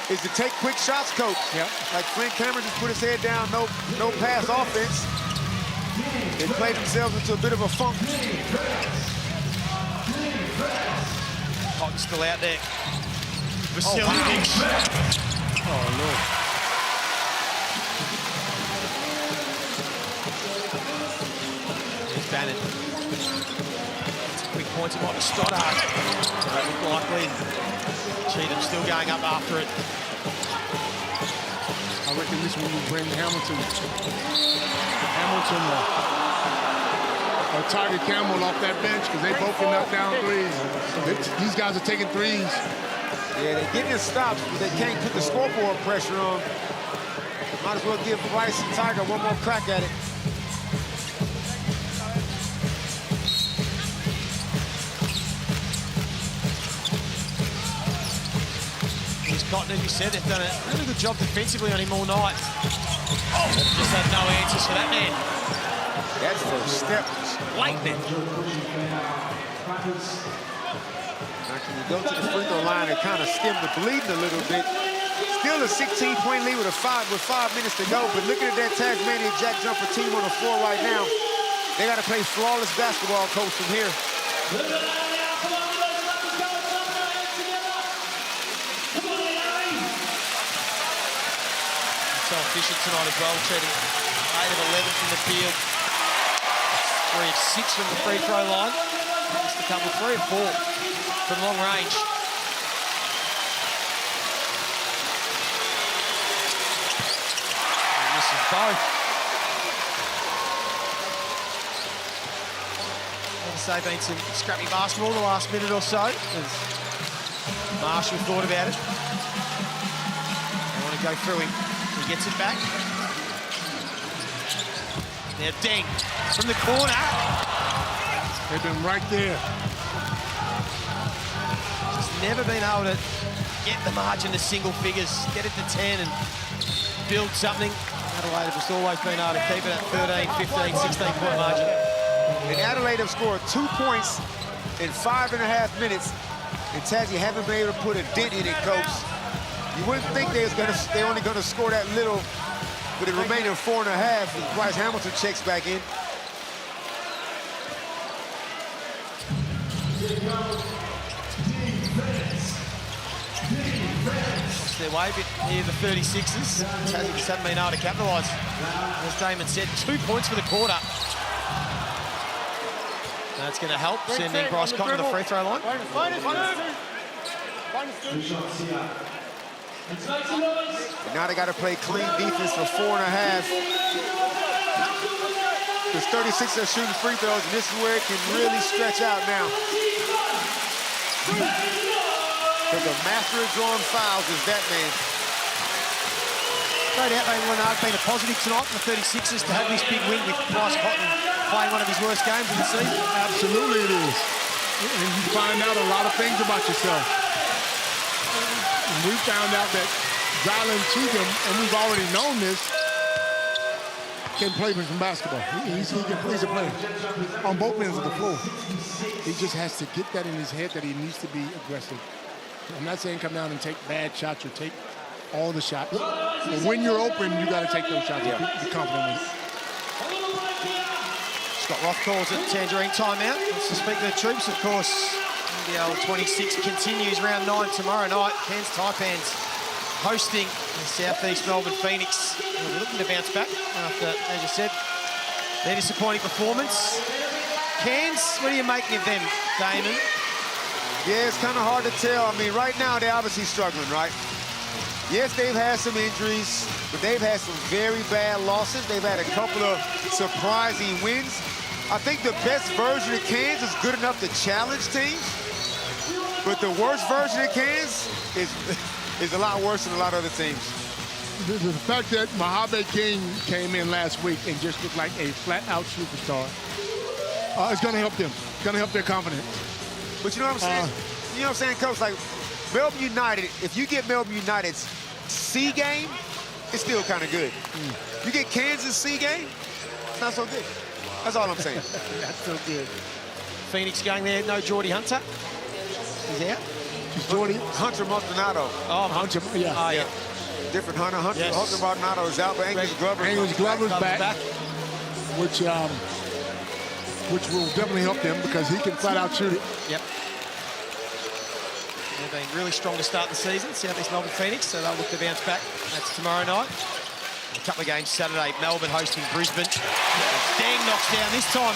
Is to take quick shots, coach. Yep. Like Flynn Cameron just put his head down, no pass offense. They played themselves into a bit of a funk. Cotton's still out there. Vasiljevic. Oh, Lord. There's Bannon. Quick points, it might be Stoddart. That look likely. Cheatham still going up after it. I reckon this one will bring Hamilton or Tiger Campbell off that bench because they both can knock down threes. These guys are taking threes. Yeah, they're getting the stops, but they can't put the scoreboard pressure on. Might as well give Bryce and Tiger one more crack at it. Cotton, as you said, they've done a really good job defensively on him all night. Oh, just had no answers for that man. That's first step. Lightning. Now can you go to the free throw line and kind of stem the bleeding a little bit? Still a 16-point lead with 5 minutes to go, but looking at that Tasmania Jack Jumper team on the floor right now, they got to play flawless basketball, coach, from here. So efficient tonight as well, Chetty. 8 of 11 from the field. 3 of 6 from the free throw line. Just a couple, 3 of 4 from long range. And misses both. I'd say been some scrappy basketball the last minute or so. As Marshall thought about it. They want to go through him. He gets it back. Now Deng from the corner. They've been right there. Just never been able to get the margin to single figures, get it to 10 and build something. Adelaide have just always been able to keep it at 13, 15, 16-point margin. And Adelaide have scored 2 points in 5.5 minutes. And Tassie haven't been able to put a dent in it, coach. You wouldn't think they're only going to score that little, but it remaining 4.5. Bryce Hamilton checks back in. Lost their way a bit here, the 36ers. Tassie just haven't been able to capitalise. As Damon said, 2 points for the quarter. That's going to help, sending Bryce Cotton to the free throw line. And now they got to play clean defense for 4.5. There's 36 are shooting free throws, and this is where it can really stretch out now. Because the master of drawing fouls is that man. No doubt they would have been a positive tonight for the 36ers to have this big win with Bryce Cotton playing one of his worst games of the season. Absolutely it is. And you find out a lot of things about yourself. And we found out that Zylan Cheatham, and we've already known this, can play some basketball. He's a player on both ends of the floor. He just has to get that in his head that he needs to be aggressive. I'm not saying come down and take bad shots or take all the shots. But when you're open, you got to take those shots. Yeah. Be confident in it. Scott Roth calls it Tangerine timeout. Wants to speak to the troops, of course. NBL26 continues round 9 tomorrow night. Cairns Taipans hosting the Southeast Melbourne Phoenix. They're looking to bounce back after, as you said, their disappointing performance. Cairns, what are you making of them, Damon? Yeah, it's kind of hard to tell. I mean, right now they're obviously struggling, right? Yes, they've had some injuries, but they've had some very bad losses. They've had a couple of surprising wins. I think the best version of Cairns is good enough to challenge teams, but the worst version of Cairns is a lot worse than a lot of other teams. The fact that Mojave King came in last week and just looked like a flat-out superstar, it's going to help them. It's going to help their confidence. But you know what I'm saying? You know what I'm saying, Coach? Like, Melbourne United, if you get Melbourne United's C game, it's still kind of good. You get Kansas C game, it's not so good. That's all I'm saying. That's so good. Phoenix going there, no Geordie Hunter. He's out. Jordy. Hunter Maldonado. Oh, Hunter, yeah. Oh, yeah. Different Hunter. Hunter, Yes. Hunter Maldonado is out, but Angus Glover's back. Which will definitely help them because he can flat out shoot it. Yep. They've been really strong to start the season, South East Melbourne Phoenix, so they'll look to bounce back. That's tomorrow night. A couple of games Saturday, Melbourne hosting Brisbane. Dang knocks down this time.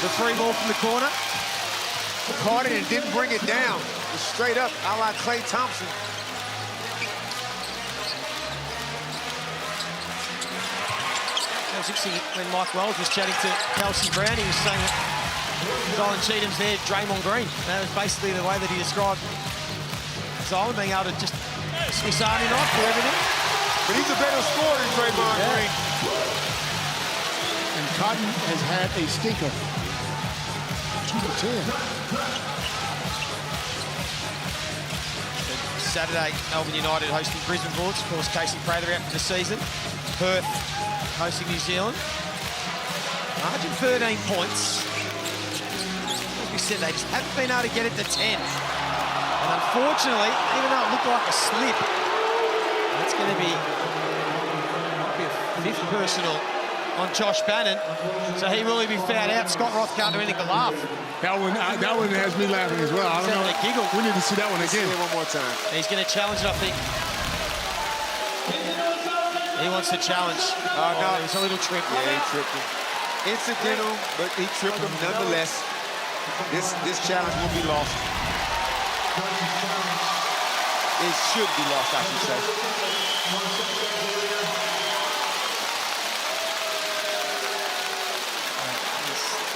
The free ball from the corner. Caught it and didn't bring it down. Just straight up, a la Klay Thompson. That was interesting when Mike Wells was chatting to Kelsey Brown. He was saying that Zylan Cheatham's there, Draymond Green. That was basically the way that he described Zylan being able to just Swiss Army knife for everything. But he's a better scorer than Draymond Green. And Cotton has had a stinker. 2 for 10. Saturday, Melbourne United hosting Brisbane Bullets. Of course, Casey Prather out for the season. Perth hosting New Zealand. Margin 13 points. As we said, they just haven't been able to get it to 10. And unfortunately, even though it looked like a slip, that's going to be a 5th personal on Josh Bannon. So he will be fouled out. Scott Roth can't do anything but laugh. That one has me laughing as well. I don't know. Giggle. We need to see that one again. See it one more time. He's going to challenge it, I think. He wants to challenge. No, it was a little trip. Yeah, he tripped him. Incidental, but he tripped him nonetheless. This challenge will be lost. It should be lost, I should say.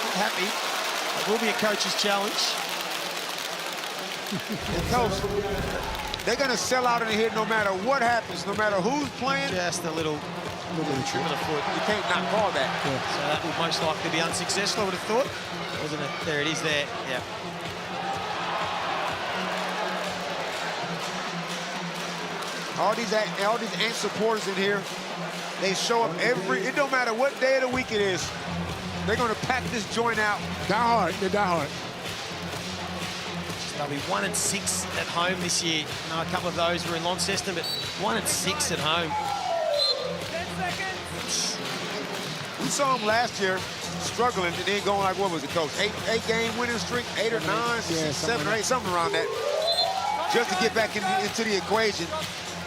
He's happy. It will be a coach's challenge. And coach, they're going to sell out in here no matter what happens, no matter who's playing. Just a little trim of the foot. You can't not call that. Yeah. So that will most likely be unsuccessful, I would have thought. Wasn't it? There it is there. Yeah. All these Ant supporters in here, they show up it don't matter what day of the week it is. They're going to pack this joint out. Die hard. They die hard. They'll be 1-6 at home this year. I know a couple of those were in Launceston, but 1-6 at home. 10 seconds. We saw them last year struggling and then going like, what was it, Coach? Eight game winning streak, 8 or 9, 7 or 8, something around that. Just to get back into the equation.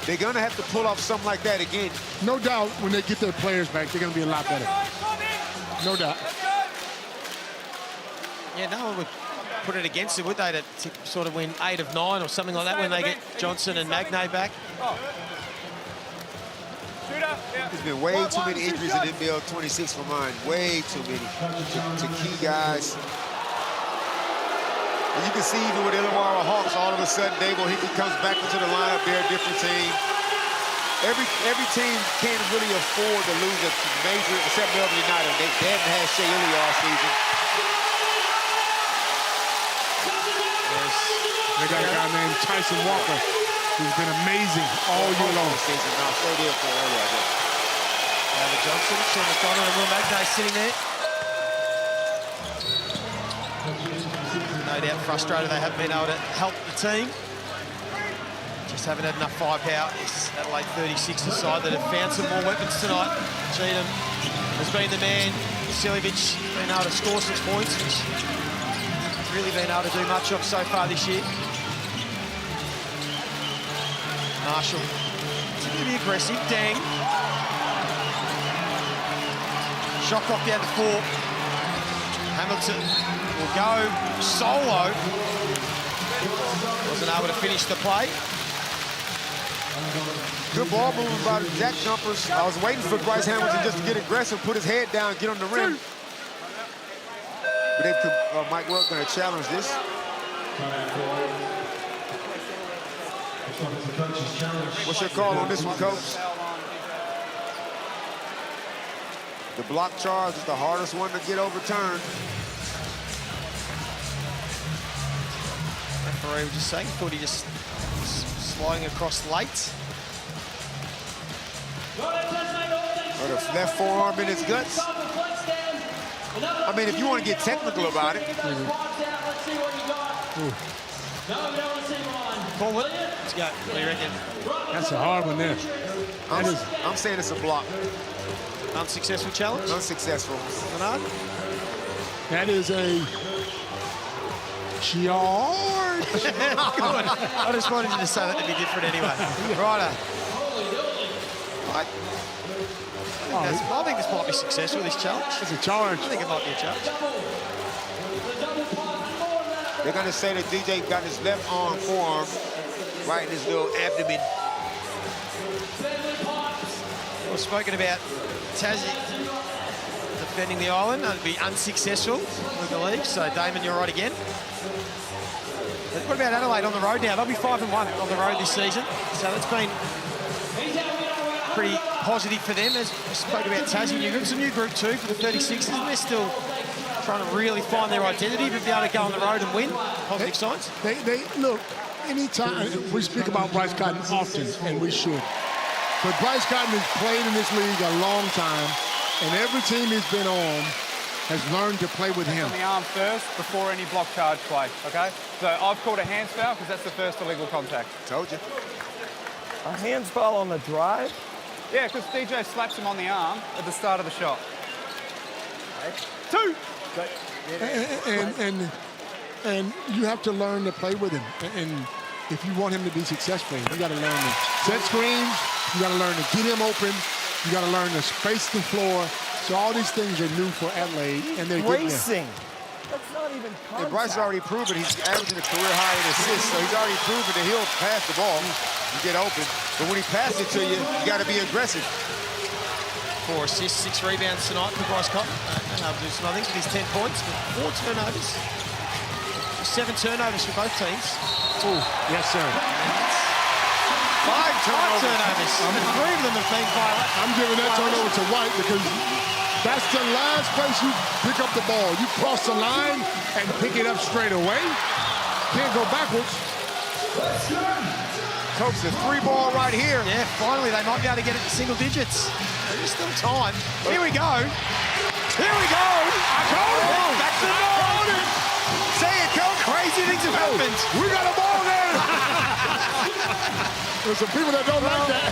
They're going to have to pull off something like that again. No doubt when they get their players back, they're going to be a lot better. No doubt. Yeah, no one would put it against it, would they, to sort of win 8 of 9 or something like that when they get Johnson and Magnay back? There's been way too many injuries in NBL26 for mine. Way too many to key guys. And you can see even with Illawarra Hawks, all of a sudden, Dave O'Hickey comes back into the lineup. They're a different team. Every team can't really afford to lose a major, except Melbourne United. They haven't had Shea Illy all season. They got a guy named Tyson Walker, who's been amazing all year long. Now, so there for earlier. David Johnson, Sean McDonough, and Will Magnay sitting there. No doubt frustrated they haven't been able to help the team. Just haven't had enough firepower. This Adelaide 36er side that have found some more weapons tonight. Cheatham has been the man. Siljevic been able to score 6 points, which he's really been able to do much of so far this year. Marshall to be aggressive. Dang. Shot clock down to 4. Hamilton will go solo. Wasn't able to finish the play. Good ball movement by the JackJumpers. I was waiting for Bryce Hamilton just to get aggressive, put his head down, get on the rim. But Mike Wells going to challenge this. What's your call on this one, Coach? The block charge is the hardest one to get overturned. Referee was just saying, thought he just was sliding across late. With a left forearm in his guts. I mean, if you want to get technical about it. Forward. Let's go. What do you reckon? That's a hard one there. I'm saying it's a block. Unsuccessful challenge? Unsuccessful. Bernard? That is a charge. I just wanted you to say that to be different anyway. Righto. I think this might be successful, this challenge. It's a charge. I think it might be a charge. They're going to say that DJ got his left forearm right in his little abdomen. We've spoken about Tassie defending the island. That'd be unsuccessful with the league. So, Damon, you're right again. But what about Adelaide on the road now? They'll be 5-1 on the road this season. So that's been pretty positive for them. As we spoke about Tassie, new group. It's a new group too for the 36ers. They're still trying to really find their identity, but be able to go on the road and win. Positive signs. They look, anytime we speak about Bryce Cotton often, and we should. But Bryce Cotton has played in this league a long time, and every team he's been on has learned to play with him. On the arm first before any block charge play, okay? So I've called a hands foul because that's the first illegal contact. Told you. A hands foul on the drive? Yeah, because DJ slaps him on the arm at the start of the shot. Two! And you have to learn to play with him. And if you want him to be successful, you got to learn to set screens. You got to learn to get him open. You got to learn to space the floor. So all these things are new for Adelaide, and they're Racing. That's not even contact. And Bryce has already proven he's averaging a career high in assists, so he's already proven that he'll pass the ball. You get open. But when he passes it to you, you got to be aggressive. 4 assists, 6 rebounds tonight for Bryce Cotton. Do some other things with his 10 points, but 4 turnovers. 7 turnovers for both teams. Oh, yes, sir. 5 turnovers. And 3 of them have been violent. I'm giving that turnover to White because that's the last place you pick up the ball. You cross the line and pick it up straight away. Can't go backwards. Coach, the 3 ball right here. Yeah, finally they might be able to get it to single digits. There's still time. Here we go. Here we go. I called it. Back to the ball. Say it, Coach. Crazy things have happened. We got a ball there. There's some people that don't like that.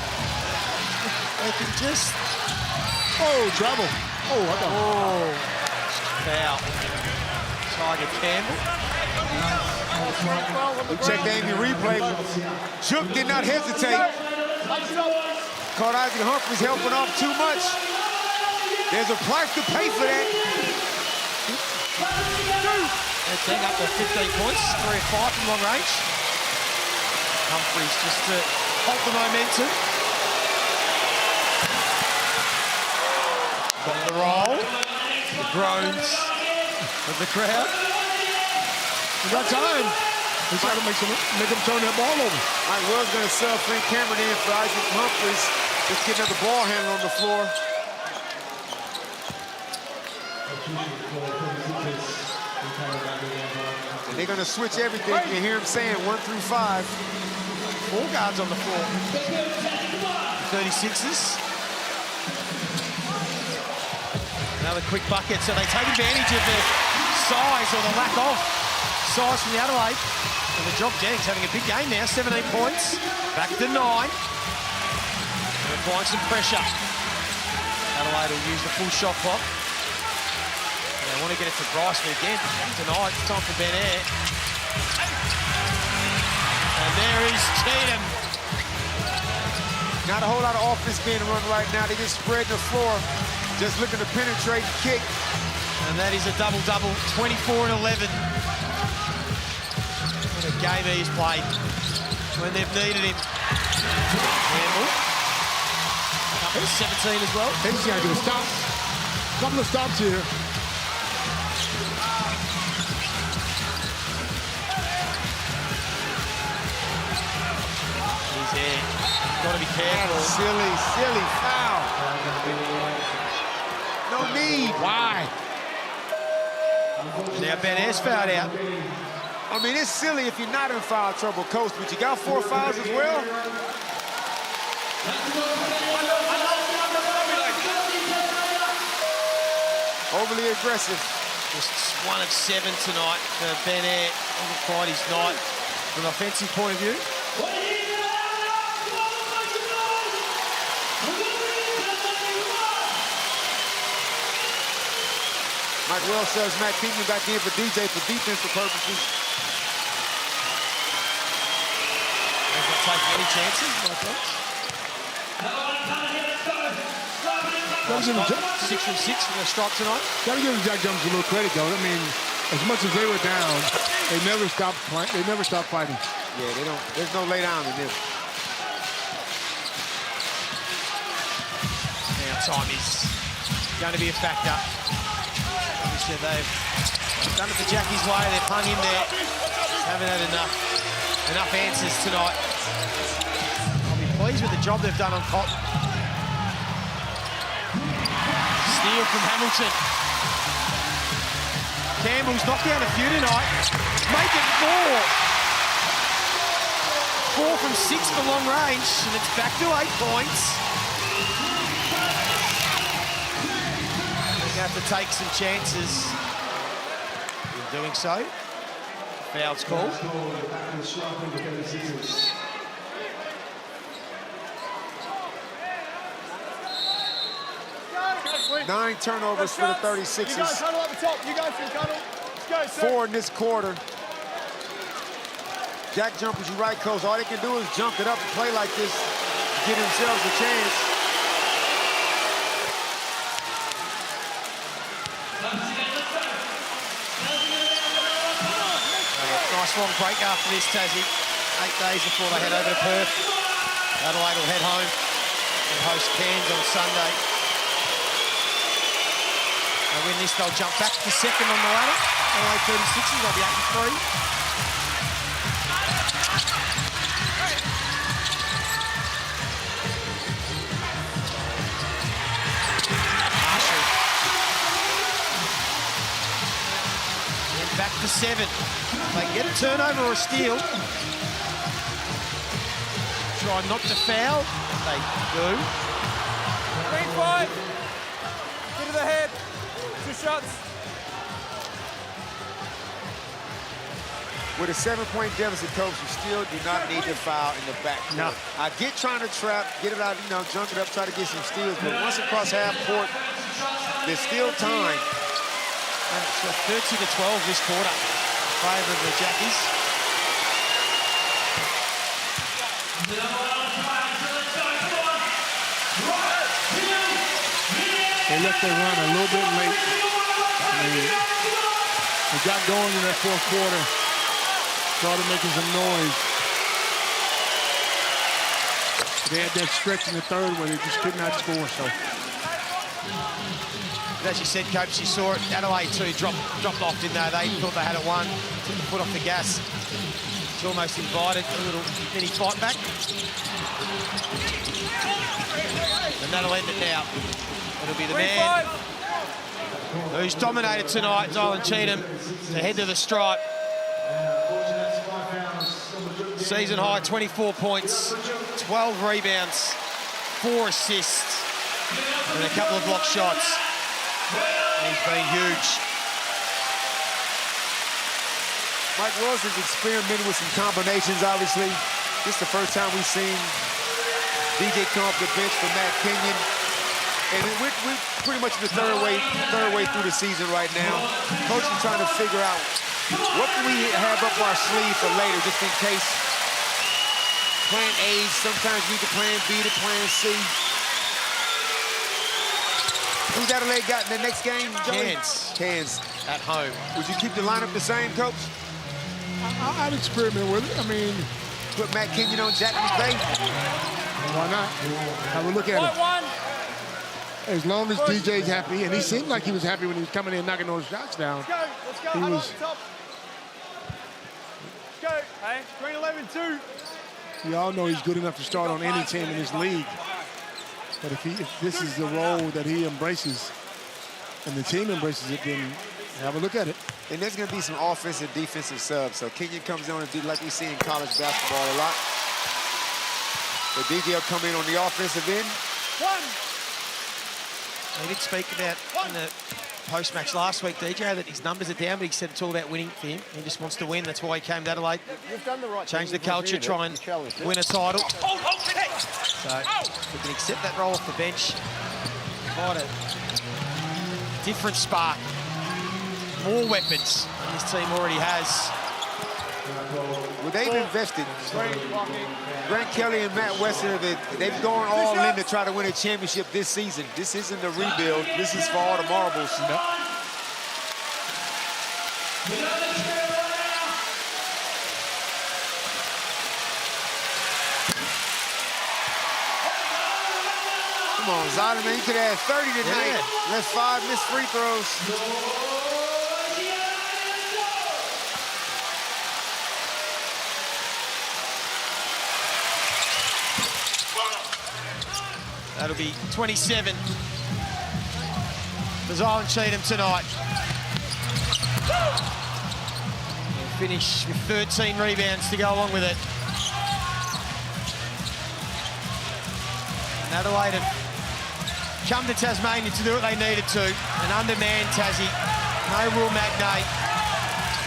They can just... Oh, travel. Oh, I got foul. Tiger Campbell. We check the Amy replay. Shook did not hesitate. Caught Isaac Humphries helping off too much. There's a price to pay for that. They're taking up to 15 points, 3 of 5 from long range. Humphries just to halt the momentum. Got the roll. The groans of the crowd. We got time. He's got to make him turn that ball over. I was going to sub Frank Cameron in for Isaac Humphries. Just get another ball handler on the floor. And they're going to switch everything. You hear him saying 1 through 5. 4 guards on the floor. 36ers. Another quick bucket, so they take advantage of the size or the lack of size from the Adelaide. And the JackJumpers having a big game now, 17 points. Back to 9. And applying some pressure. Adelaide will use the full shot clock. They want to get it to Bryce, but again, tonight, it's time for Ben Air. And there is Cheatham. Not a whole lot of offense being run right now. They just spread the floor, just looking to penetrate and kick. And that is a double-double, 24 and 11. What a game he's played when they've needed him. Campbell. Up to 17 as well. He's got to get a stop. Couple of stops here. He's here. Got to be careful. Silly foul. No need. Why? Now Ben Air's fouled out. I mean, it's silly if you're not in foul trouble, Coach, but you got 4 fouls as well. overly aggressive. Just 1 of 7 tonight for Ben Air. Hasn't quite his night from an offensive point of view. Mike Wells says Matt Kenyon back in for DJ for defensive purposes. He's not taking any chances, Mike Wells. 6 from 6 from the stripe tonight. Gotta give the JackJumpers a little credit, though. I mean, as much as they were down, they never stopped playing. They never stopped fighting. Yeah, they don't. There's no lay down in this. Now time is going to be a factor. Obviously they've done it the Jackie's way. They've hung in there. Haven't had enough answers tonight. I'll be pleased with the job they've done on top. Steal from Hamilton. Campbell's knocked down a few tonight. Make it 4. 4 from 6 for long range, and it's back to 8 points. They're going to have to take some chances in doing so. Foul's called. 9 turnovers for the 36ers. You guys huddle up the top. You guys can cuddle. Let's go, sir. 4 in this quarter. JackJumpers, you're right, Coach. All they can do is jump it up and play like this to give themselves a chance. Nice long break after this, Tassie. 8 days before they head over to Perth. Adelaide will head home and host Cairns on Sunday. They win this, they'll jump back to second on the ladder. Adelaide 36ers, they'll be 8 and 3. Back to 7. If they get a turnover or a steal, try not to foul. They do. Green 5. Get to the head. 2 shots. With a 7-point deficit, Coach, you still do not need to foul in the back. No. I get trying to trap, get it out, junk it up, try to get some steals, but once across half court, there's still time. So 30 to 12 this quarter in favour of the Jackies. They left their run a little bit late. I mean, they got going in that fourth quarter, started making some noise. They had that stretch in the third where they just could not score, so. As you said, Coach, you saw it. Adelaide too dropped off, didn't they? They thought they had it won. Took the foot off the gas. It's almost invited a little mini fight back. And that'll end it now. It'll be the man who's dominated tonight, Zylan Cheatham, to head to the stripe. Season high, 24 points, 12 rebounds, 4 assists, and a couple of block shots. He's been huge. Mike Wells has experimented with some combinations, obviously. This is the first time we've seen DJ come off the bench for Matt Kenyon. And we're pretty much in the third way through the season right now. Coach is trying to figure out what can we have up our sleeve for later, just in case plan A sometimes lead to plan B to plan C. Who's Adelaide got in the next game, Joey? Cairns at home. Would you keep the lineup the same, Coach? I'd experiment with it. I mean, put Matt Kenyon on Jackie's Bay. Why not? Have a look at it. As long as DJ's happy, and he seemed like he was happy when he was coming in knocking those shots down. Let's go. He was. Let's go. Hey, green 11-2. We all know he's good enough to start on any team in this league. But if this is the role that he embraces and the team embraces it, then have a look at it. And there's going to be some offensive, defensive subs. So Kenyon comes on and do like we see in college basketball a lot. But DJ will come in on the offensive end. He did speak about in the post-match last week, DJ, that his numbers are down, but he said it's all about winning for him. He just wants to win. That's why he came to Adelaide. You've done the right Change the thing. culture, You've try and challenged it. win a title. So if we can accept that role off the bench, quite a different spark. More weapons than this team already has. Well, they've invested. Grant Kelly and Matt Weston, they've gone all in to try to win a championship this season. This isn't a rebuild. This is for all the marbles. Come on, Zyler, man, you could have 30 tonight. Yeah. That's 5 missed free throws. That'll be 27 for Zyler Cheatham tonight. He'll finish with 13 rebounds to go along with it. And Adelaide have come to Tasmania to do what they needed to. An undermanned Tassie, no real magnate.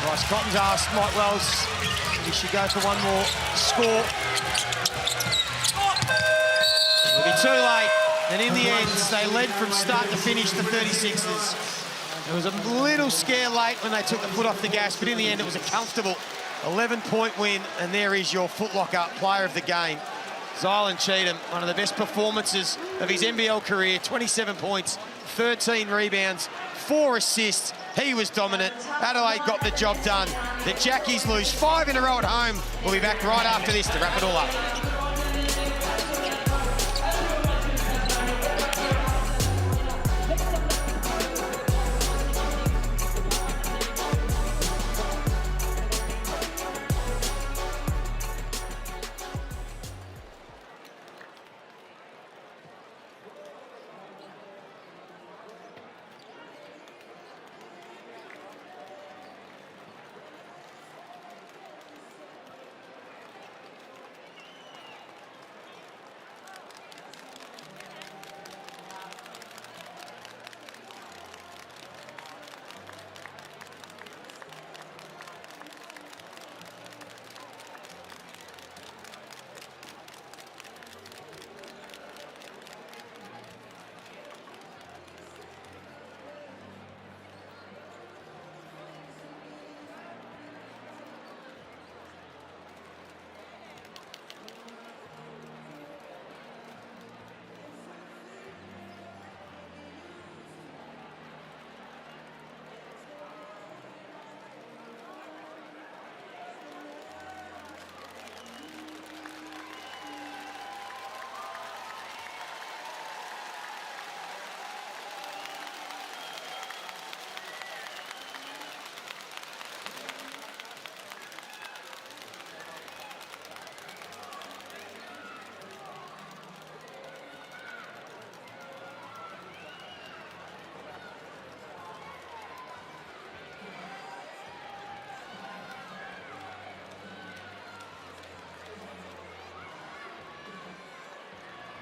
Bryce Cotton's asked Mike Wells if he should go for one more score. It'll be too late, and in the end, they led from start to finish, the 36ers. It was a little scare late when they took the foot off the gas, but in the end, it was a comfortable 11-point win, and there is your footlocker player of the game. Zyler Cheatham, one of the best performances of his NBL career, 27 points, 13 rebounds, 4 assists. He was dominant. Adelaide got the job done. The Jackies lose 5 in a row at home. We'll be back right after this to wrap it all up.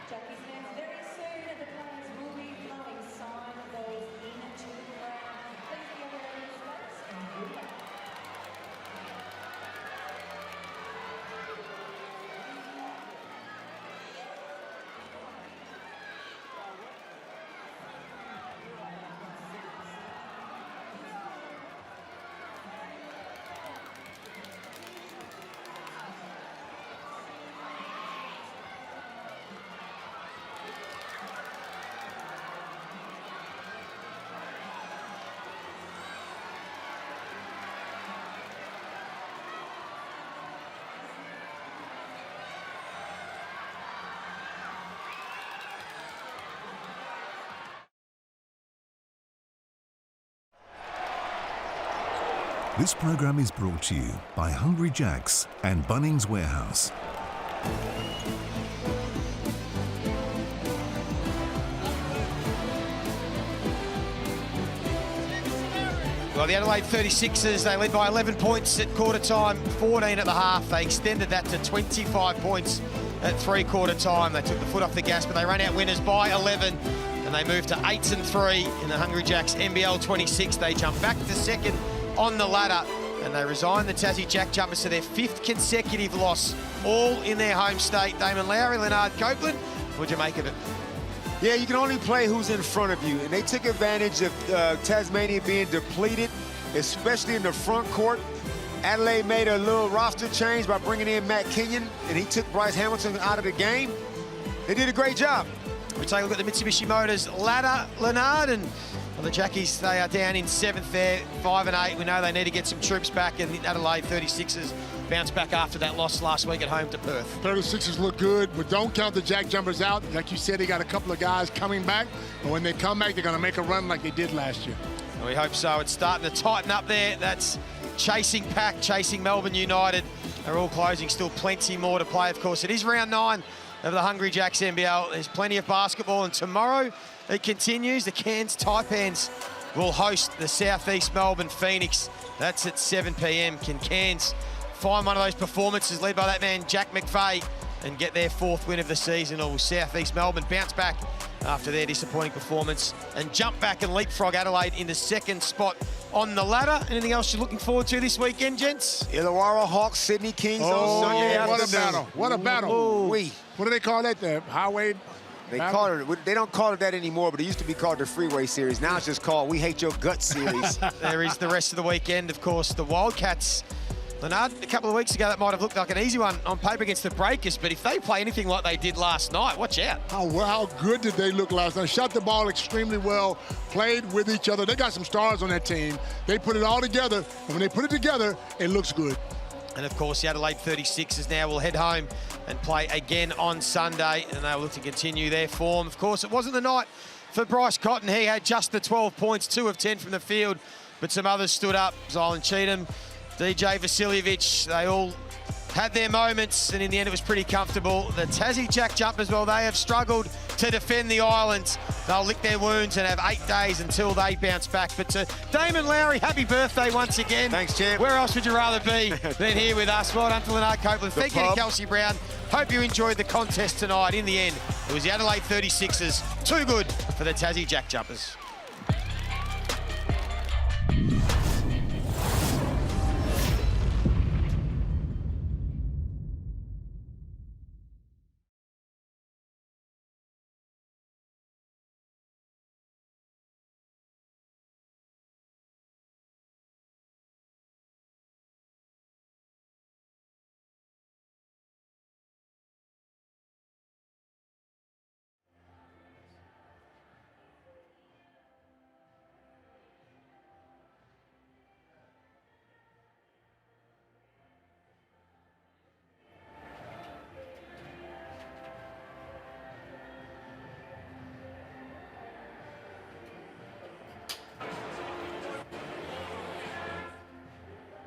Jackies fans, very soon the players will be blowing sign balls into the ground. Please be aware of your space and good luck. This program is brought to you by Hungry Jack's and Bunnings Warehouse. Well, the Adelaide 36ers, they led by 11 points at quarter time, 14 at the half. They extended that to 25 points at 3/4 time. They took the foot off the gas, but they ran out winners by 11. and they move to 8-3 in the Hungry Jacks NBL26. They jump back to second on the ladder, and they resign the Tassie JackJumpers to their 5th consecutive loss, all in their home state. Damon Lowry, Leonard Copeland, what'd you make of it? Yeah, you can only play who's in front of you, and they took advantage of Tasmania being depleted, especially in the front court. Adelaide made a little roster change by bringing in Matt Kenyon, and he took Bryce Hamilton out of the game. They did a great job. We take a look at the Mitsubishi Motors ladder, Leonard, and well, the Jackies, they are down in 7th there, 5-8. We know they need to get some troops back, and the Adelaide 36ers bounce back after that loss last week at home to Perth. 36ers look good, but don't count the JackJumpers out. Like you said, they got a couple of guys coming back, and when they come back, they're going to make a run like they did last year. We hope so. It's starting to tighten up there. That's chasing Pack, chasing Melbourne United. They're all closing, still plenty more to play. Of course, it is round 9 of the Hungry Jacks NBL. There's plenty of basketball, and tomorrow it continues. The Cairns Taipans will host the Southeast Melbourne Phoenix. That's at 7 p.m. Can Cairns find one of those performances led by that man Jack McVeigh and get their 4th win of the season, or will Southeast Melbourne bounce back after their disappointing performance and jump back and leapfrog Adelaide in the 2nd spot on the ladder? Anything else you're looking forward to this weekend, gents? Illawarra Hawks, Sydney Kings on Sunday. What a battle. What a battle. What do they call that? The highway? They call it. They don't call it that anymore, but it used to be called the Freeway Series. Now it's just called We Hate Your Guts Series. There is the rest of the weekend, of course. The Wildcats, Leonard, a couple of weeks ago, that might have looked like an easy one on paper against the Breakers, but if they play anything like they did last night, watch out. How good did they look last night? Shot the ball extremely well, played with each other. They got some stars on that team. They put it all together, and when they put it together, it looks good. And of course, the Adelaide 36ers now will head home and play again on Sunday, and they'll look to continue their form. Of course, it wasn't the night for Bryce Cotton. He had just the 12 points, 2 of 10 from the field, but some others stood up. Zylan Cheatham, DJ Vasiljevic, they all had their moments, and in the end it was pretty comfortable. The Tassie JackJumpers, well, they have struggled to defend the island. They'll lick their wounds and have 8 days until they bounce back. But to Damon Lowry, happy birthday once again. Thanks, champ. Where else would you rather be than here with us? Well done to Leonard Copeland. Thank you to Kelsey Brown. Hope you enjoyed the contest tonight. In the end, it was the Adelaide 36ers. Too good for the Tassie JackJumpers.